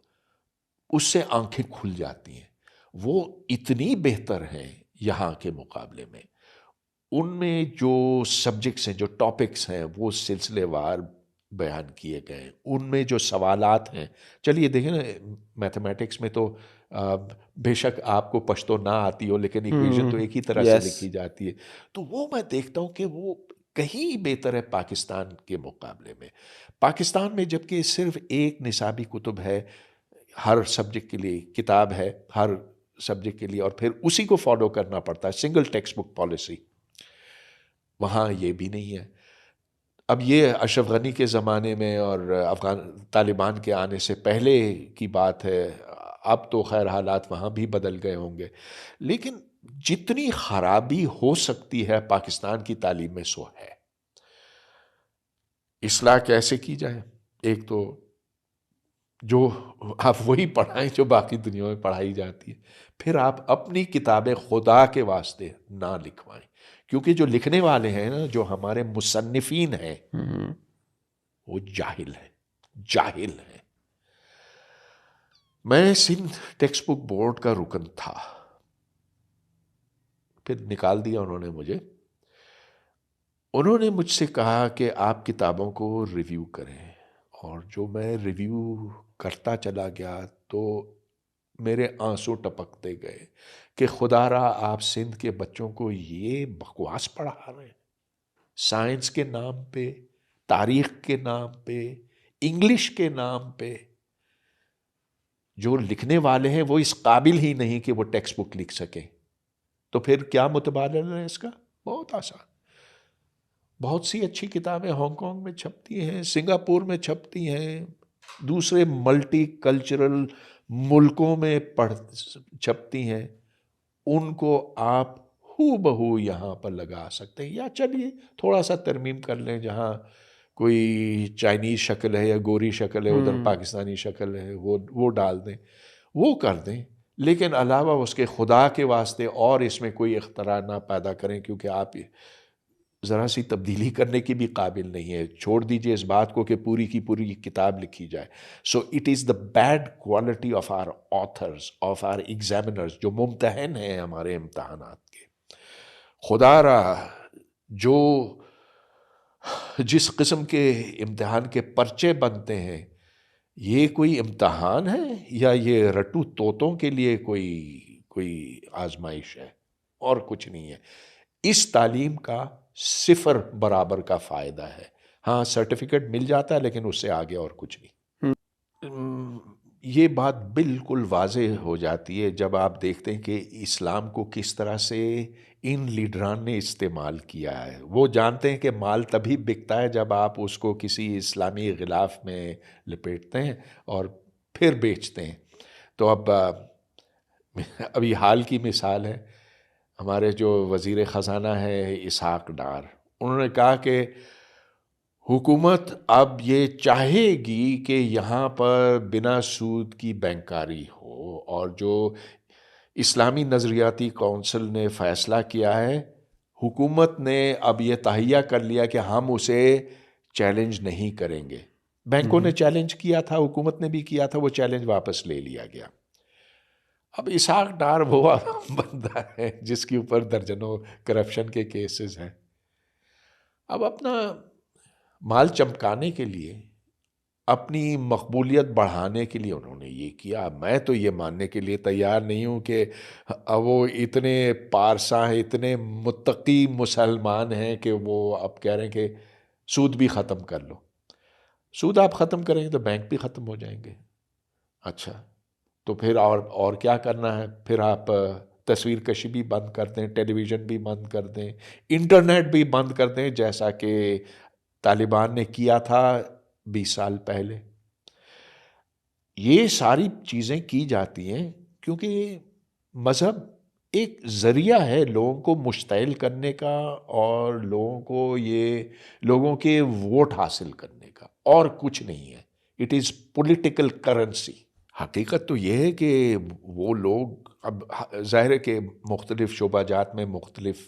उससे आंखें खुल जाती हैं। वो इतनी बेहतर हैं यहाँ के मुकाबले में। उनमें जो सब्जेक्ट्स हैं, जो टॉपिक्स हैं, वो सिलसिलेवार बयान किए गए हैं। उनमें जो सवालात हैं, चलिए देखें ना, मैथमेटिक्स में तो बेशक आपको पश्तो ना आती हो लेकिन इक्वेशन तो एक ही तरह से यस। लिखी जाती है। तो वो मैं देखता हूँ कि वो कहीं बेहतर है पाकिस्तान के मुकाबले में। पाकिस्तान में जबकि सिर्फ एक निसाबी कुतुब है, हर सब्जेक्ट के लिए किताब है, हर सब्जेक्ट के लिए, और फिर उसी को फॉलो करना पड़ता है, सिंगल टेक्स्ट बुक पॉलिसी। वहाँ ये भी नहीं है। अब ये अशरफ गनी के ज़माने में और अफ़गान तालिबान के आने से पहले की बात है। अब तो खैर हालात वहाँ भी बदल गए होंगे, लेकिन जितनी खराबी हो सकती है पाकिस्तान की तालीम में सो है। इस्लाह कैसे की जाए? एक तो जो आप वही पढ़ाएं जो बाकी दुनिया में पढ़ाई जाती है। फिर आप अपनी किताबें खुदा के वास्ते ना लिखवाएं, क्योंकि जो लिखने वाले हैं ना, जो हमारे मुसन्निफीन हैं, वो जाहिल है, जाहिल है। मैं सिंध टेक्स्ट बुक बोर्ड का रुकन था, फिर निकाल दिया उन्होंने मुझे। उन्होंने मुझसे कहा कि आप किताबों को रिव्यू करें, और जो मैं रिव्यू करता चला गया तो मेरे आंसू टपकते गए कि खुदारा आप सिंध के बच्चों को ये बकवास पढ़ा रहे हैं, साइंस के नाम पे, तारीख के नाम पे, इंग्लिश के नाम पे। जो लिखने वाले हैं वो इस काबिल ही नहीं कि वो टेक्स्ट बुक लिख सके, तो फिर क्या मुतबादल है इसका? बहुत आसान। बहुत सी अच्छी किताबें हांगकांग में छपती हैं, सिंगापुर में छपती हैं, दूसरे मल्टी कल्चरल मुल्कों में छपती हैं। उनको आप हू बहू यहाँ पर लगा सकते हैं, या चलिए थोड़ा सा तरमीम कर लें, जहाँ कोई चाइनीज़ शक्ल है या गोरी शक्ल है, उधर पाकिस्तानी शक्ल है, वो डाल दें, वो कर दें। लेकिन अलावा उसके खुदा के वास्ते और इसमें कोई इख्तरा ना पैदा करें, क्योंकि आप ज़रा सी तब्दीली करने की भी काबिल नहीं है। छोड़ दीजिए इस बात को कि पूरी की पूरी किताब लिखी जाए। So it is the bad quality of our authors, of our examiners, जो मुम्तहन हैं हमारे इम्तहानात के। खुदारा जो जिस किस्म के इम्तहान के पर्चे बनते हैं, ये कोई इम्तहान है या ये रट्टू तोतों के लिए कोई कोई आजमाइश है? और कुछ नहीं है। इस तालीम का सिफर बराबर का फ़ायदा है। हाँ, सर्टिफिकेट मिल जाता है, लेकिन उससे आगे और कुछ नहीं। ये बात बिल्कुल वाज़े हो जाती है जब आप देखते हैं कि इस्लाम को किस तरह से इन लीडरान ने इस्तेमाल किया है। वो जानते हैं कि माल तभी बिकता है जब आप उसको किसी इस्लामी गिलाफ में लपेटते हैं और फिर बेचते हैं। तो अब अभी हाल की मिसाल है, हमारे जो वज़ीर ख़ज़ाना है इसहाक डार, उन्होंने कहा कि हुकूमत अब ये चाहेगी कि यहाँ पर बिना सूद की बैंकारी हो, और जो इस्लामी नज़रियाती कौंसिल ने फ़ैसला किया है, हुकूमत ने अब ये तहैया कर लिया कि हम उसे चैलेंज नहीं करेंगे। बैंकों ने चैलेंज किया था, हुकूमत ने भी किया था, वो चैलेंज वापस ले लिया गया। अब इसहाक डार वो बंदा है जिसके ऊपर दर्जनों करप्शन के केसेस हैं। अब अपना माल चमकाने के लिए, अपनी मकबूलियत बढ़ाने के लिए उन्होंने ये किया। मैं तो ये मानने के लिए तैयार नहीं हूँ कि वो इतने पारसा हैं, इतने मुत्तकी मुसलमान हैं कि वो अब कह रहे हैं कि सूद भी ख़त्म कर लो। सूद आप ख़त्म करेंगे तो बैंक भी ख़त्म हो जाएंगे। अच्छा, तो फिर और क्या करना है? फिर आप तस्वीर कशी भी बंद कर दें, टेलीविज़न भी बंद कर दें, इंटरनेट भी बंद कर दें, जैसा कि तालिबान ने किया था 20 साल पहले। ये सारी चीज़ें की जाती हैं क्योंकि मज़हब एक ज़रिया है लोगों को मुश्तइल करने का, और लोगों के वोट हासिल करने का, और कुछ नहीं है। It is political currency. हकीकत तो ये है कि वो लोग, अब ज़ाहिर है कि मुख्तलिफ़ शोबाजात में मुख्तलिफ़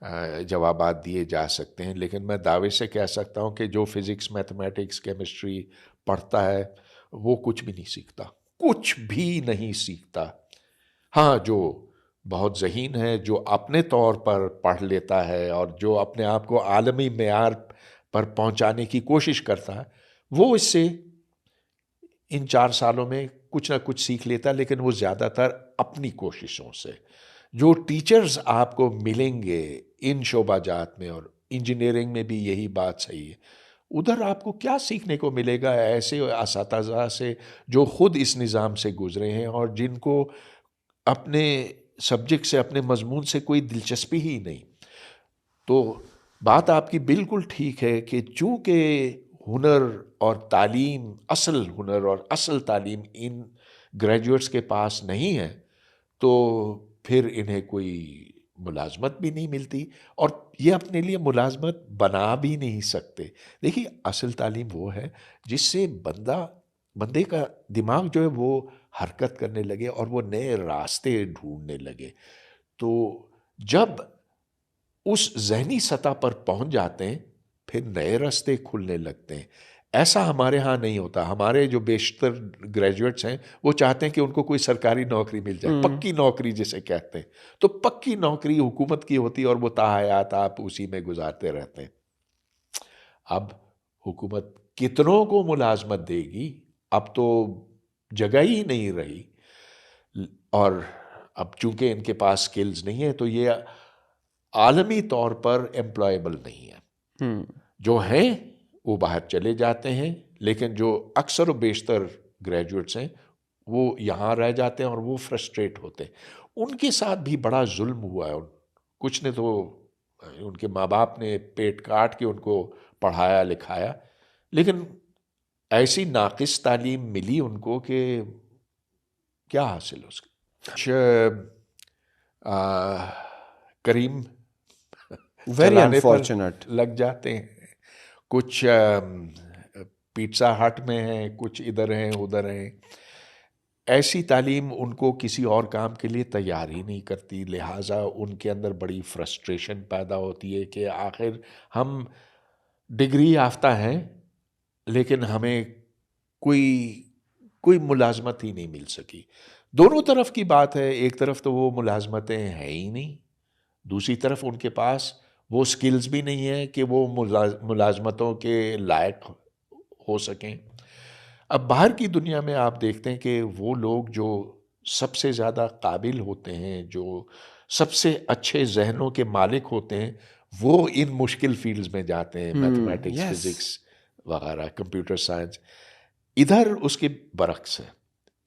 जवाबात दिए जा सकते हैं, लेकिन मैं दावे से कह सकता हूँ कि जो फ़िज़िक्स, मैथमेटिक्स, केमिस्ट्री पढ़ता है वो कुछ भी नहीं सीखता, कुछ भी नहीं सीखता। हाँ, जो बहुत ज़हीन है, जो अपने तौर पर पढ़ लेता है और जो अपने आप को आलमी मेयार पर पहुँचाने की कोशिश करता है, वो इससे इन 4 सालों में कुछ ना कुछ सीख लेता है, लेकिन वो ज़्यादातर अपनी कोशिशों से। जो टीचर्स आपको मिलेंगे इन शोबाजात में, और इंजीनियरिंग में भी यही बात सही है, उधर आपको क्या सीखने को मिलेगा ऐसे असातिज़ा से जो ख़ुद इस निज़ाम से गुज़रे हैं और जिनको अपने सब्जेक्ट से, अपने मज़मून से कोई दिलचस्पी ही नहीं। तो बात आपकी बिल्कुल ठीक है कि चूंकि हुनर और तालीम, असल हुनर और असल तालीम इन ग्रेजुएट्स के पास नहीं है, तो फिर इन्हें कोई मुलाजमत भी नहीं मिलती और ये अपने लिए मुलाजमत बना भी नहीं सकते। देखिए, असल तालीम वो है जिससे बंदे का दिमाग जो है वो हरकत करने लगे और वो नए रास्ते ढूंढने लगे। तो जब उस ज़हनी सतह पर पहुंच जाते हैं, फिर नए रास्ते खुलने लगते हैं। ऐसा हमारे यहाँ नहीं होता। हमारे जो बेशतर ग्रेजुएट्स हैं वो चाहते हैं कि उनको कोई सरकारी नौकरी मिल जाए, पक्की नौकरी जिसे कहते हैं। तो पक्की नौकरी हुकूमत की होती है और वो ताहयात आप उसी में गुजारते रहते हैं। अब हुकूमत कितनों को मुलाजमत देगी, अब तो जगह ही नहीं रही। और अब चूंकि इनके पास स्किल्स नहीं है तो ये आलमी तौर पर एम्प्लॉयबल नहीं है। जो हैं वो बाहर चले जाते हैं, लेकिन जो अक्सर व बेशतर ग्रेजुएट्स हैं वो यहाँ रह जाते हैं और वो फ्रस्ट्रेट होते हैं। उनके साथ भी बड़ा जुल्म हुआ है। कुछ ने तो उनके माँ बाप ने पेट काट के उनको पढ़ाया लिखाया, लेकिन ऐसी नाकिस तालीम मिली उनको कि क्या हासिल उसके। करीम Very चलाने पर unfortunate. लग जाते हैं। कुछ पिज़्ज़ा हट में हैं, कुछ इधर हैं उधर हैं। ऐसी तालीम उनको किसी और काम के लिए तैयार ही नहीं करती, लिहाजा उनके अंदर बड़ी फ्रस्ट्रेशन पैदा होती है कि आखिर हम डिग्री याफ्ता हैं लेकिन हमें कोई कोई मुलाजमत ही नहीं मिल सकी। दोनों तरफ की बात है। एक तरफ तो वो मुलाजमतें हैं ही नहीं, दूसरी तरफ उनके पास वो स्किल्स भी नहीं है कि वो मुलाजमतों के लायक हो सकें। अब बाहर की दुनिया में आप देखते हैं कि वो लोग जो सबसे ज़्यादा काबिल होते हैं, जो सबसे अच्छे जहनों के मालिक होते हैं, वो इन मुश्किल फील्ड्स में जाते हैं, मैथमेटिक्स, Yes. फिज़िक्स वगैरह, कंप्यूटर साइंस। इधर उसके बरक्स है।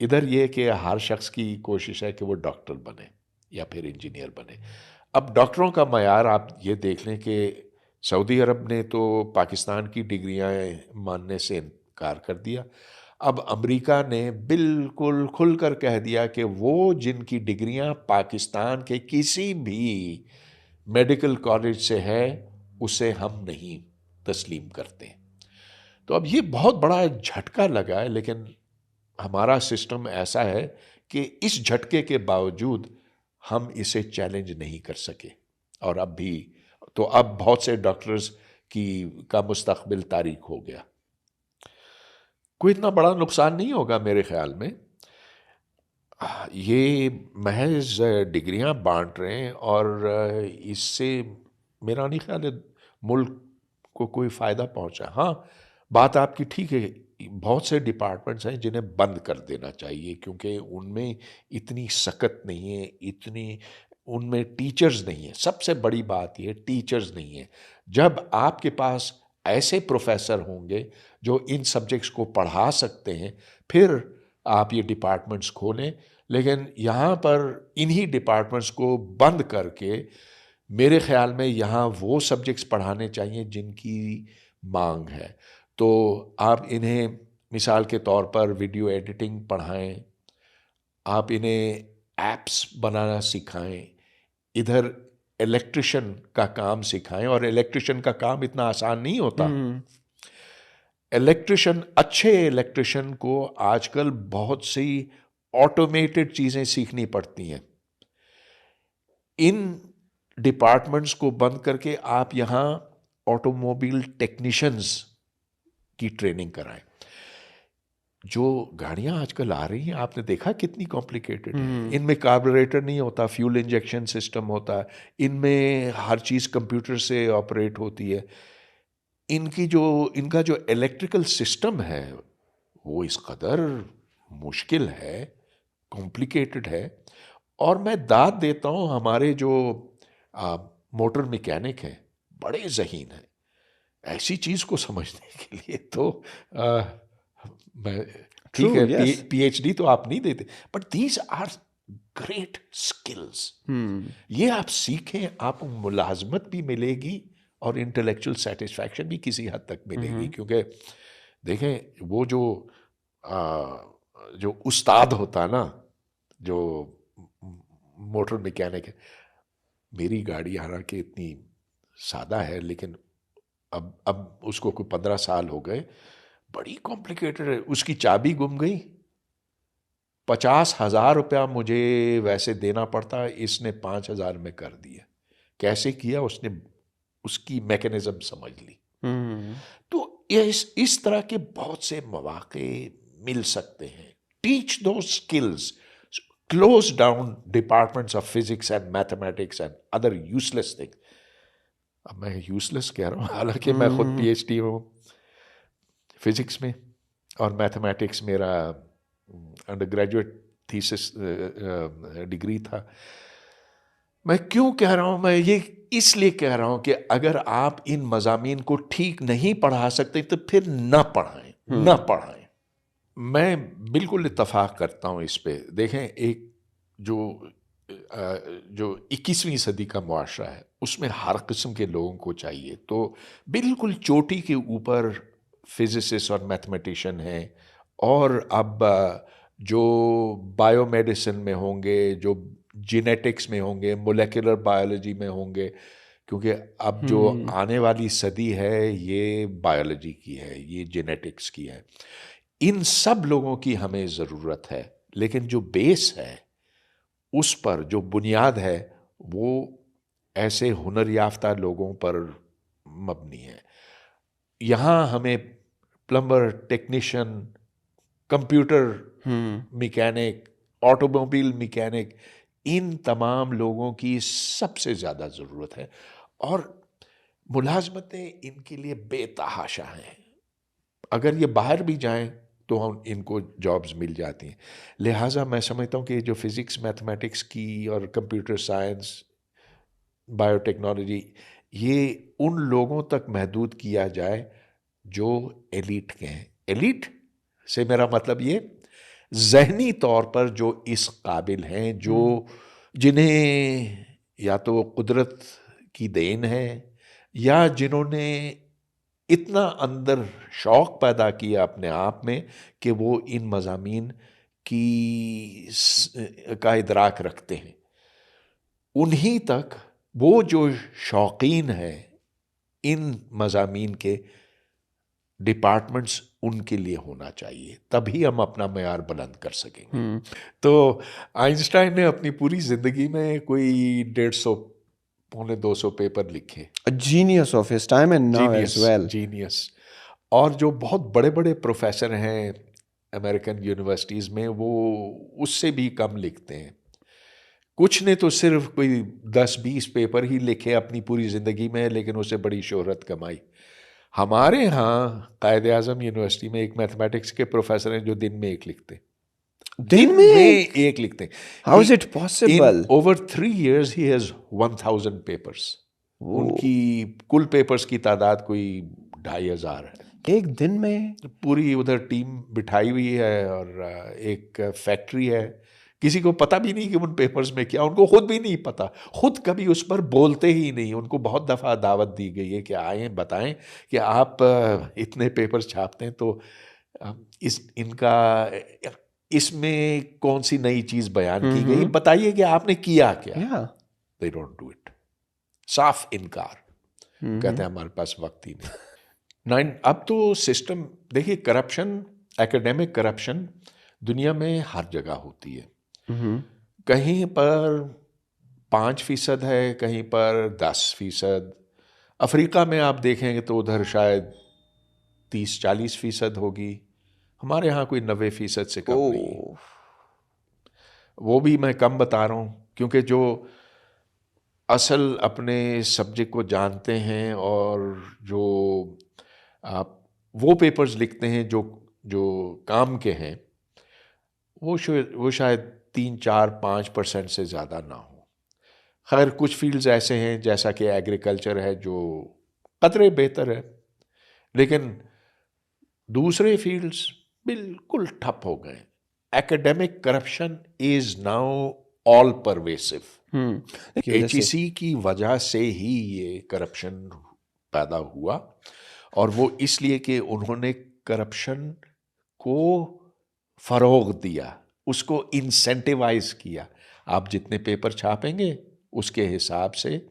इधर ये कि हर शख्स की कोशिश है कि वो डॉक्टर बने या फिर इंजीनियर बने। अब डॉक्टरों का मयार आप ये देख लें कि सऊदी अरब ने तो पाकिस्तान की डिग्रियां मानने से इनकार कर दिया। अब अमेरिका ने बिल्कुल खुलकर कह दिया कि वो जिनकी डिग्रियां पाकिस्तान के किसी भी मेडिकल कॉलेज से है उसे हम नहीं तस्लीम करते। तो अब ये बहुत बड़ा झटका लगा है, लेकिन हमारा सिस्टम ऐसा है कि इस झटके के बावजूद हम इसे चैलेंज नहीं कर सके। और अब भी तो अब बहुत से डॉक्टर्स का मुस्तकबिल तारीक हो गया। कोई इतना बड़ा नुकसान नहीं होगा मेरे ख्याल में। ये महज डिग्रियां बांट रहे हैं और इससे मेरा नहीं ख्याल है मुल्क को कोई फ़ायदा पहुंचा। हाँ, बात आपकी ठीक है, बहुत से डिपार्टमेंट्स हैं जिन्हें बंद कर देना चाहिए क्योंकि उनमें इतनी सकत नहीं है, इतनी उनमें टीचर्स नहीं है। सबसे बड़ी बात ये टीचर्स नहीं है। जब आपके पास ऐसे प्रोफेसर होंगे जो इन सब्जेक्ट्स को पढ़ा सकते हैं, फिर आप ये डिपार्टमेंट्स खोलें। लेकिन यहाँ पर इन्हीं डिपार्टमेंट्स को बंद करके मेरे ख्याल में यहाँ वो सब्जेक्ट्स पढ़ाने चाहिए जिनकी मांग है। तो आप इन्हें मिसाल के तौर पर वीडियो एडिटिंग पढ़ाएं, आप इन्हें एप्स बनाना सिखाएं, इधर इलेक्ट्रिशियन का काम सिखाएं। और इलेक्ट्रिशियन का काम इतना आसान नहीं होता। अच्छे इलेक्ट्रिशियन को आजकल बहुत सी ऑटोमेटेड चीज़ें सीखनी पड़ती हैं। इन डिपार्टमेंट्स को बंद करके आप यहाँ ऑटोमोबाइल टेक्नीशियंस की ट्रेनिंग कराएं। जो गाड़ियां आजकल आ रही हैं आपने देखा कितनी कॉम्प्लिकेटेड है। इनमें कार्बोरेटर नहीं होता, फ्यूल इंजेक्शन सिस्टम होता है, इनमें हर चीज़ कंप्यूटर से ऑपरेट होती है। इनका जो इलेक्ट्रिकल सिस्टम है वो इस कदर मुश्किल है, कॉम्प्लिकेटेड है। और मैं दाद देता हूँ हमारे जो मोटर मैकेनिक हैं, बड़े ज़हीन हैं। ऐसी चीज़ को समझने के लिए तो मैं ठीक True, है, yes. पीएचडी तो आप नहीं देते, but these are great skills. ये आप सीखें, आपको मुलाजमत भी मिलेगी और इंटेलेक्चुअल सेटिस्फैक्शन भी किसी हद तक मिलेगी, क्योंकि देखें वो जो उस्ताद होता ना, जो मोटर मैकेनिक है, मेरी गाड़ी हालांकि इतनी सादा है, लेकिन अब उसको कोई 15 साल हो गए, बड़ी कॉम्प्लिकेटेड है, उसकी चाबी गुम गई, 50,000 रुपया मुझे वैसे देना पड़ता, इसने 5,000 में कर दिया। कैसे किया उसने, उसकी मैकेनिज्म समझ ली। तो इस तरह के बहुत से मौके मिल सकते हैं। टीच दो skills, close down departments of physics and mathematics and other useless things. अब मैं यूजलेस कह रहा हूँ, हालांकि मैं खुद PhD हूँ फिजिक्स में, और मैथमेटिक्स मेरा अंडर ग्रेजुएट थीसिस डिग्री था। मैं क्यों कह रहा हूँ, मैं ये इसलिए कह रहा हूँ कि अगर आप इन मज़ामीन को ठीक नहीं पढ़ा सकते तो फिर ना पढ़ाएं, ना पढ़ाएं। मैं बिल्कुल इत्तफाक करता हूँ इस पे। देखें, एक जो 21वीं सदी का मुआशरा है, उसमें हर किस्म के लोगों को चाहिए। तो बिल्कुल चोटी के ऊपर फिजिसिस्ट और मैथमेटिशियन हैं, और अब जो बायोमेडिसिन में होंगे, जो जेनेटिक्स में होंगे, मोलेकुलर बायोलॉजी में होंगे, क्योंकि अब जो आने वाली सदी है ये बायोलॉजी की है, ये जेनेटिक्स की है। इन सब लोगों की हमें ज़रूरत है, लेकिन जो बेस है, उस पर जो बुनियाद है, वो ऐसे हुनर याफ्ता लोगों पर मबनी है। यहाँ हमें plumber, technician, computer mechanic, automobile mechanic, इन तमाम लोगों की सबसे ज़्यादा ज़रूरत है, और मुलाजमतें इनके लिए बेतहाशा हैं। अगर ये बाहर भी जाएं तो हम इनको जॉब्स मिल जाती हैं। लिहाजा मैं समझता हूँ कि जो फिज़िक्स, मैथमेटिक्स की और कंप्यूटर साइंस, बायोटेक्नोलॉजी, ये उन लोगों तक महदूद किया जाए जो एलिट के हैं। एलिट से मेरा मतलब ये, ज़हनी तौर पर जो इस काबिल हैं, जो जिन्हें या तो कुदरत की देन है, या जिन्होंने इतना अंदर शौक़ पैदा किया अपने आप में कि वो इन मज़ामीन का इदराक रखते हैं। उन्हीं तक वो जो शौकीन है इन मज़ामीन के, डिपार्टमेंट्स उनके लिए होना चाहिए, तभी हम अपना मयार बुलंद कर सकेंगे। तो आइंस्टाइन ने अपनी पूरी ज़िंदगी में कोई 150 पौने 200 पेपर लिखे। A genius of his time and now as well. Genius. और जो बहुत बड़े बड़े प्रोफेसर हैं अमेरिकन यूनिवर्सिटीज़ में, वो उससे भी कम लिखते हैं। कुछ ने तो सिर्फ कोई 10-20 पेपर ही लिखे अपनी पूरी ज़िंदगी में, लेकिन उससे बड़ी शोहरत कमाई। हमारे यहाँ कायद आज़म यूनिवर्सिटी में एक मैथमेटिक्स के प्रोफेसर हैं जो दिन में एक लिखते हैं। दिन में एक लिखते हैं। How is it possible? In over 3 years he has 1000 papers. उनकी कुल पेपर्स की तादाद कोई 2500 है। एक दिन में? पूरी उधर टीम बिठाई हुई है, और एक फैक्ट्री है। किसी को पता भी नहीं कि उन पेपर्स में क्या, उनको खुद भी नहीं पता, खुद कभी उस पर बोलते ही नहीं। उनको बहुत दफ़ा दावत दी गई है कि आएँ बताएं कि आप इतने पेपर्स छापते हैं, तो इनका इसमें कौन सी नई चीज़ बयान की गई, बताइए कि आपने किया क्या। They don't do it. साफ इनकार, कहते हैं हमारे पास वक्त ही नहीं। अब तो सिस्टम देखिए, करप्शन, एकेडमिक करप्शन दुनिया में हर जगह होती है। कहीं पर 5% है, कहीं पर 10%। अफ्रीका में आप देखेंगे तो उधर शायद 30-40% होगी। हमारे यहाँ कोई 90% से कम नहीं है। वो भी मैं कम बता रहा हूँ, क्योंकि जो असल अपने सब्जेक्ट को जानते हैं और जो आप वो पेपर्स लिखते हैं जो काम के हैं, वो शायद 3-4-5% से ज़्यादा ना हो। खैर, कुछ फील्ड्स ऐसे हैं जैसा कि एग्रीकल्चर है जो कतरे बेहतर है, लेकिन दूसरे फील्ड्स बिल्कुल ठप हो गए। Academic corruption is now all pervasive. HEC की वजह से ही ये करप्शन पैदा हुआ, और वो इसलिए कि उन्होंने करप्शन को फरोग दिया, उसको इंसेंटिवाइज किया। आप जितने पेपर छापेंगे उसके हिसाब से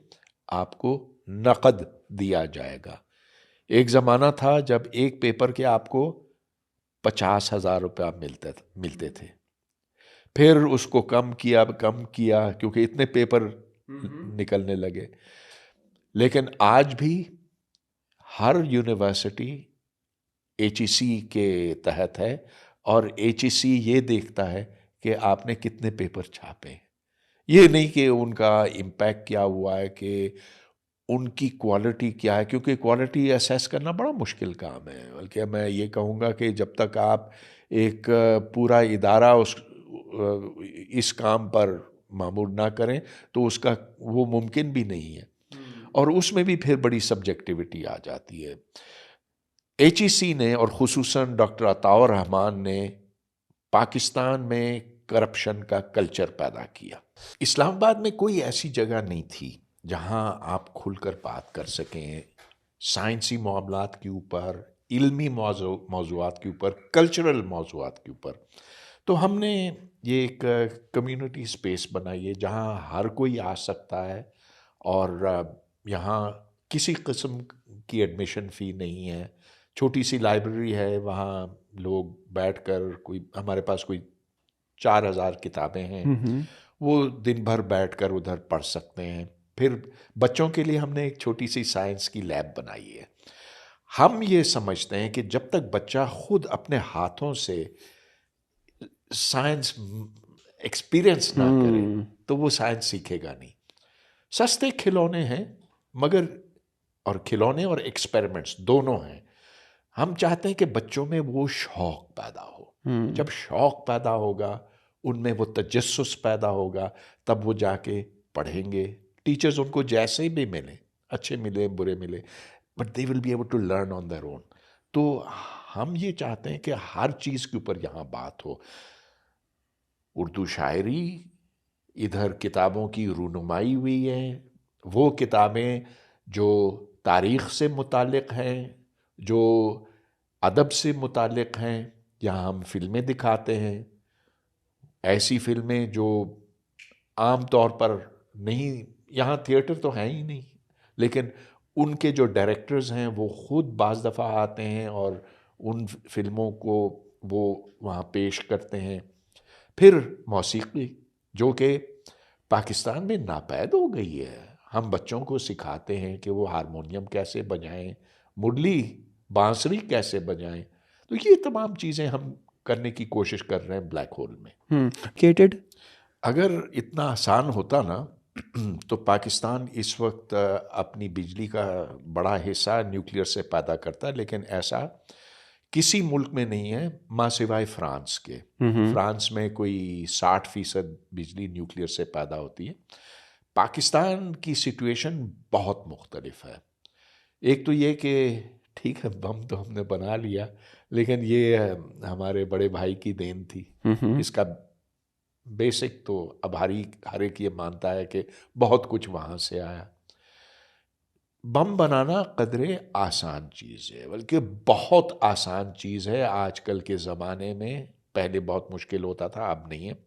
आपको नकद दिया जाएगा। एक ज़माना था जब एक पेपर के आपको 50,000 रुपया मिलते थे। फिर उसको कम किया क्योंकि इतने पेपर निकलने लगे। लेकिन आज भी हर यूनिवर्सिटी HEC के तहत है, और HEC ये देखता है कि आपने कितने पेपर छापे। ये नहीं कि उनका इम्पैक्ट क्या हुआ है, कि उनकी क्वालिटी क्या है, क्योंकि क्वालिटी असेस करना बड़ा मुश्किल काम है। बल्कि मैं ये कहूँगा कि जब तक आप एक पूरा इदारा इस काम पर मामूर ना करें तो उसका वो मुमकिन भी नहीं है, और उसमें भी फिर बड़ी सब्जेक्टिविटी आ जाती है। HEC ने और ख़ुसूसन डॉक्टर अताउर रहमान ने पाकिस्तान में करप्शन का कल्चर पैदा किया। इस्लामाबाद में कोई ऐसी जगह नहीं थी जहां आप खुलकर बात कर सकें साइंसी मामलात के ऊपर, इल्मी मौज़ूआत के ऊपर, कल्चरल मौज़ूआत के ऊपर। तो हमने ये एक कम्युनिटी स्पेस बनाई है जहां हर कोई आ सकता है, और यहाँ किसी किस्म की एडमिशन फ़ी नहीं है। छोटी सी लाइब्रेरी है, वहाँ लोग बैठकर, कोई हमारे पास कोई 4,000 किताबें हैं, वो दिन भर बैठकर उधर पढ़ सकते हैं। फिर बच्चों के लिए हमने एक छोटी सी साइंस की लैब बनाई है। हम ये समझते हैं कि जब तक बच्चा खुद अपने हाथों से साइंस एक्सपीरियंस ना करे तो वो साइंस सीखेगा नहीं। सस्ते खिलौने हैं, मगर, और खिलौने और एक्सपेरिमेंट्स दोनों हैं। हम चाहते हैं कि बच्चों में वो शौक पैदा हो। जब शौक पैदा होगा, उनमें वो तजस्सुस पैदा होगा, तब वो जाके पढ़ेंगे। टीचर्स उनको जैसे भी मिले, अच्छे मिले बुरे मिले, but they will be able to learn on their own. तो हम ये चाहते हैं कि हर चीज़ के ऊपर यहाँ बात हो। उर्दू शायरी, इधर किताबों की रूनुमाई हुई है, वो किताबें जो तारीख़ से मुतालिक हैं, जो अदब से मुतालिक हैं, यहाँ हम फिल्में दिखाते हैं। ऐसी फिल्में जो आम तौर पर नहीं, यहाँ थिएटर तो है ही नहीं, लेकिन उनके जो डायरेक्टर्स हैं वो खुद बाज़ दफ़ा आते हैं और उन फिल्मों को वो वहाँ पेश करते हैं। फिर मौसीकी, जो कि पाकिस्तान में नापैद हो गई है। हम बच्चों को सिखाते हैं कि वो हारमोनियम कैसे बजाएं, मुरली, बांसुरी कैसे बजाएं। तो ये तमाम चीज़ें हम करने की कोशिश कर रहे हैं ब्लैक होल में। केटेड अगर इतना आसान होता ना तो पाकिस्तान इस वक्त अपनी बिजली का बड़ा हिस्सा न्यूक्लियर से पैदा करता है, लेकिन ऐसा किसी मुल्क में नहीं है माँ सिवाय फ्रांस के। फ्रांस में कोई 60% बिजली न्यूक्लियर से पैदा होती है। पाकिस्तान की सिचुएशन बहुत मुख्तलिफ है। एक तो ये कि ठीक है, बम तो हमने बना लिया, लेकिन ये हमारे बड़े भाई की देन थी। इसका बेसिक तो अब हर एक ये मानता है कि बहुत कुछ वहाँ से आया। बम बनाना कदरे आसान चीज़ है, बल्कि बहुत आसान चीज़ है आजकल के ज़माने में। पहले बहुत मुश्किल होता था, अब नहीं है।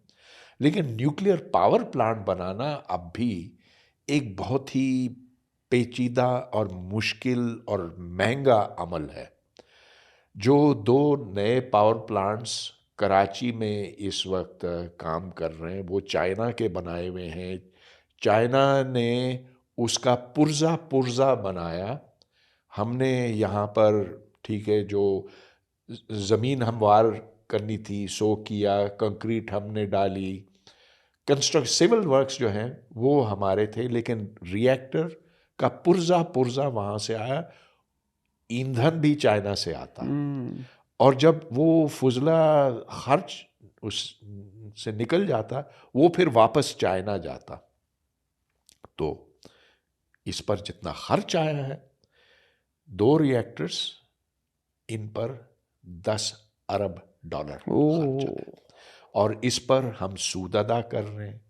लेकिन न्यूक्लियर पावर प्लांट बनाना अब भी एक बहुत ही पेचीदा और मुश्किल और महंगा अमल है। जो 2 नए पावर प्लांट्स कराची में इस वक्त काम कर रहे हैं, वो चाइना के बनाए हुए हैं। चाइना ने उसका पुर्जा पुर्जा बनाया। हमने यहाँ पर, ठीक है, जो ज़मीन हमवार करनी थी सो किया, कंक्रीट हमने डाली, सिविल वर्क्स जो हैं वो हमारे थे, लेकिन रिएक्टर का पुर्जा पुर्जा वहाँ से आया। ईंधन भी चाइना से आता। और जब वो फुजला खर्च उस से निकल जाता, वो फिर वापस चाइना जाता। तो इस पर जितना खर्च आया है, 2 रिएक्टर्स, इन पर $10 अरब खर्च है, और इस पर हम सूद अदा कर रहे हैं।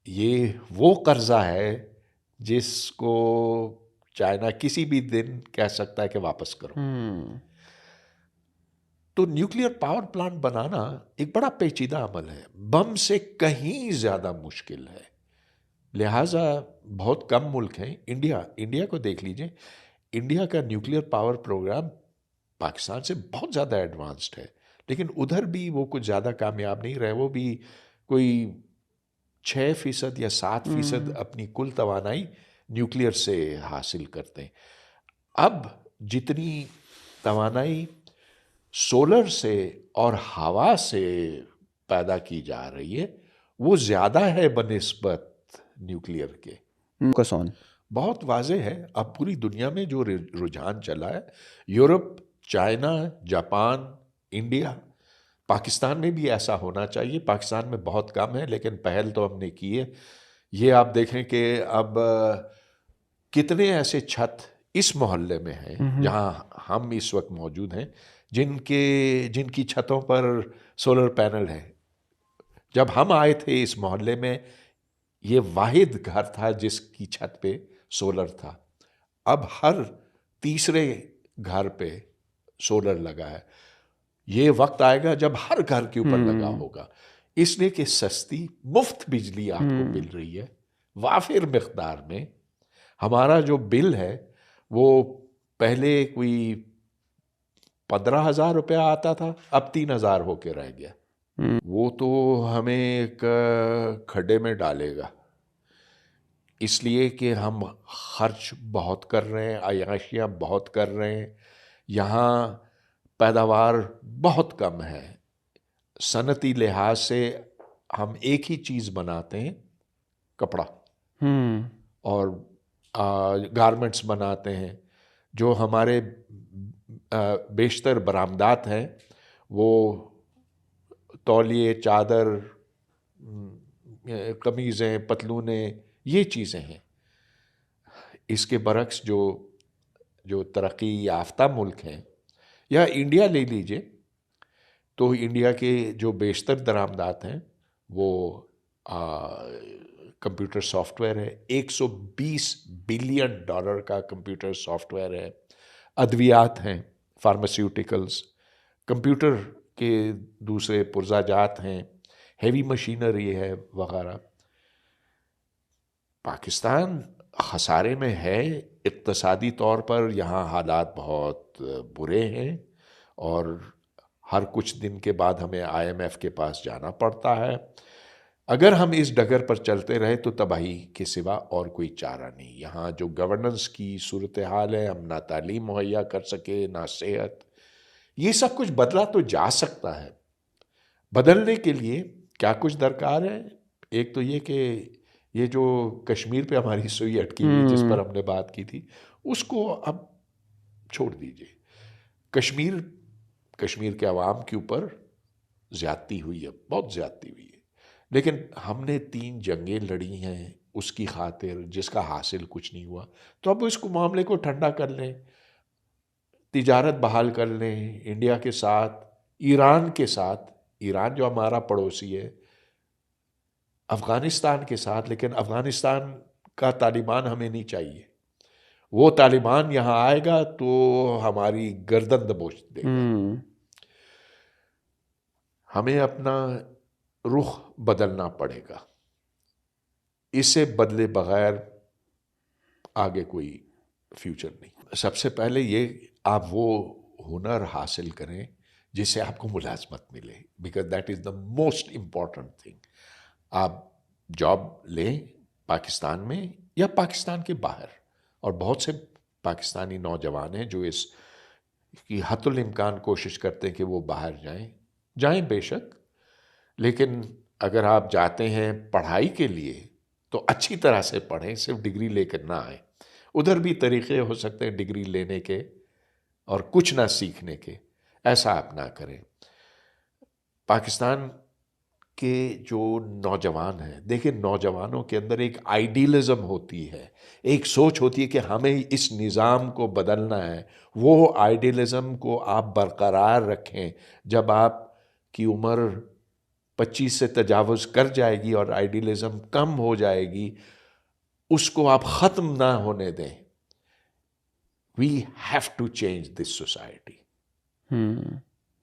ये वो कर्जा है जिसको चाइना किसी भी दिन कह सकता है कि वापस करो। तो न्यूक्लियर पावर प्लांट बनाना एक बड़ा पेचीदा अमल है, बम से कहीं ज्यादा मुश्किल है। लिहाजा बहुत कम मुल्क हैं, इंडिया को देख लीजिए, इंडिया का न्यूक्लियर पावर प्रोग्राम पाकिस्तान से बहुत ज़्यादा एडवांस्ड है, लेकिन उधर भी वो कुछ ज़्यादा कामयाब नहीं रहे। वो भी कोई 6% या 7% अपनी कुल तवानाई न्यूक्लियर से हासिल करते हैं। अब जितनी तवानाई सोलर से और हवा से पैदा की जा रही है वो ज़्यादा है बनिस्बत न्यूक्लियर के। फोकस ऑन बहुत वाजे है, अब पूरी दुनिया में जो रुझान चला है, Europe, China, Japan, India, Pakistan में भी ऐसा होना चाहिए। पाकिस्तान में बहुत कम है लेकिन पहल तो हमने की है। ये आप देखें कि अब कितने ऐसे छत इस मोहल्ले में हैं जहां हम इस वक्त मौजूद हैं जिनकी छतों पर सोलर पैनल है। जब हम आए थे इस मोहल्ले में ये वाहिद घर था जिसकी छत पे सोलर था। अब हर तीसरे घर पे सोलर लगा है। ये वक्त आएगा जब हर घर के ऊपर लगा होगा, इसलिए कि सस्ती मुफ्त बिजली आपको मिल रही है वाफिर मिकदार में। हमारा जो बिल है वो पहले कोई 15,000 रुपया आता था, अब 3,000 होके रह गया। वो तो हमें एक खड्डे में डालेगा, इसलिए कि हम खर्च बहुत कर रहे हैं, अयाशियाँ बहुत कर रहे हैं, यहाँ पैदावार बहुत कम है। सनती लिहाज से हम एक ही चीज़ बनाते हैं, कपड़ा और गारमेंट्स बनाते हैं। जो हमारे बेशतर बरामदात हैं वो तौलिए, चादर, कमीज़ें, पतलूनें, ये चीज़ें हैं। इसके बरक्स जो तरक्की याफ्ता मुल्क हैं या इंडिया ले लीजिए, तो इंडिया के जो बेशतर दरामदात हैं वो कंप्यूटर सॉफ्टवेयर है। 120 बिलियन डॉलर का कंप्यूटर सॉफ्टवेयर है। अद्वियात हैं, फार्मास्यूटिकल्स, कंप्यूटर के दूसरे पुर्जाजात हैं, हेवी मशीनरी है वगैरह। पाकिस्तान खसारे में है इक्तसादी तौर पर, यहाँ हालात बहुत बुरे हैं और हर कुछ दिन के बाद हमें IMF के पास जाना पड़ता है। अगर हम इस डगर पर चलते रहे तो तबाही के सिवा और कोई चारा नहीं। यहाँ जो गवर्नेंस की सूरत हाल है, हम ना तालीम मुहैया कर सके ना सेहत, ये सब कुछ बदला तो जा सकता है। बदलने के लिए क्या कुछ दरकार है? एक तो ये कि ये जो कश्मीर पे हमारी सुई अटकी हुई जिस पर हमने बात की थी, उसको अब छोड़ दीजिए। कश्मीर के अवाम के ऊपर ज्यादती हुई है, बहुत ज्यादती हुई है, लेकिन हमने 3 जंगें लड़ी हैं उसकी खातिर जिसका हासिल कुछ नहीं हुआ। तो अब इसको मामले को ठंडा कर लें, तिजारत बहाल कर लें इंडिया के साथ, ईरान के साथ, ईरान जो हमारा पड़ोसी है, अफ़गानिस्तान के साथ। लेकिन अफ़गानिस्तान का तालिबान हमें नहीं चाहिए। वो तालिबान यहाँ आएगा तो हमारी गर्दन दबोच देगा। हमें अपना रुख बदलना पड़ेगा, इसे बदले बगैर आगे कोई फ्यूचर नहीं। सबसे पहले ये आप वो हुनर हासिल करें जिससे आपको मुलाजमत मिले, because that is the most important thing. आप जॉब लें पाकिस्तान में या पाकिस्तान के बाहर, और बहुत से पाकिस्तानी नौजवान हैं जो इस की हत्तुल इम्कान कोशिश करते हैं कि वो बाहर जाएं बेशक, लेकिन अगर आप जाते हैं पढ़ाई के लिए तो अच्छी तरह से पढ़ें, सिर्फ डिग्री लेकर ना आए। उधर भी तरीक़े हो सकते हैं डिग्री लेने के और कुछ ना सीखने के, ऐसा आप ना करें। पाकिस्तान के जो नौजवान हैं, देखिए नौजवानों के अंदर एक आइडियलिज्म होती है, एक सोच होती है कि हमें इस निज़ाम को बदलना है। वो आइडियलिज्म को आप बरकरार रखें। जब आपकी उम्र 25 से तजावुज़ कर जाएगी और आइडियलिज्म कम हो जाएगी, उसको आप ख़त्म ना होने दें। We have to change this society.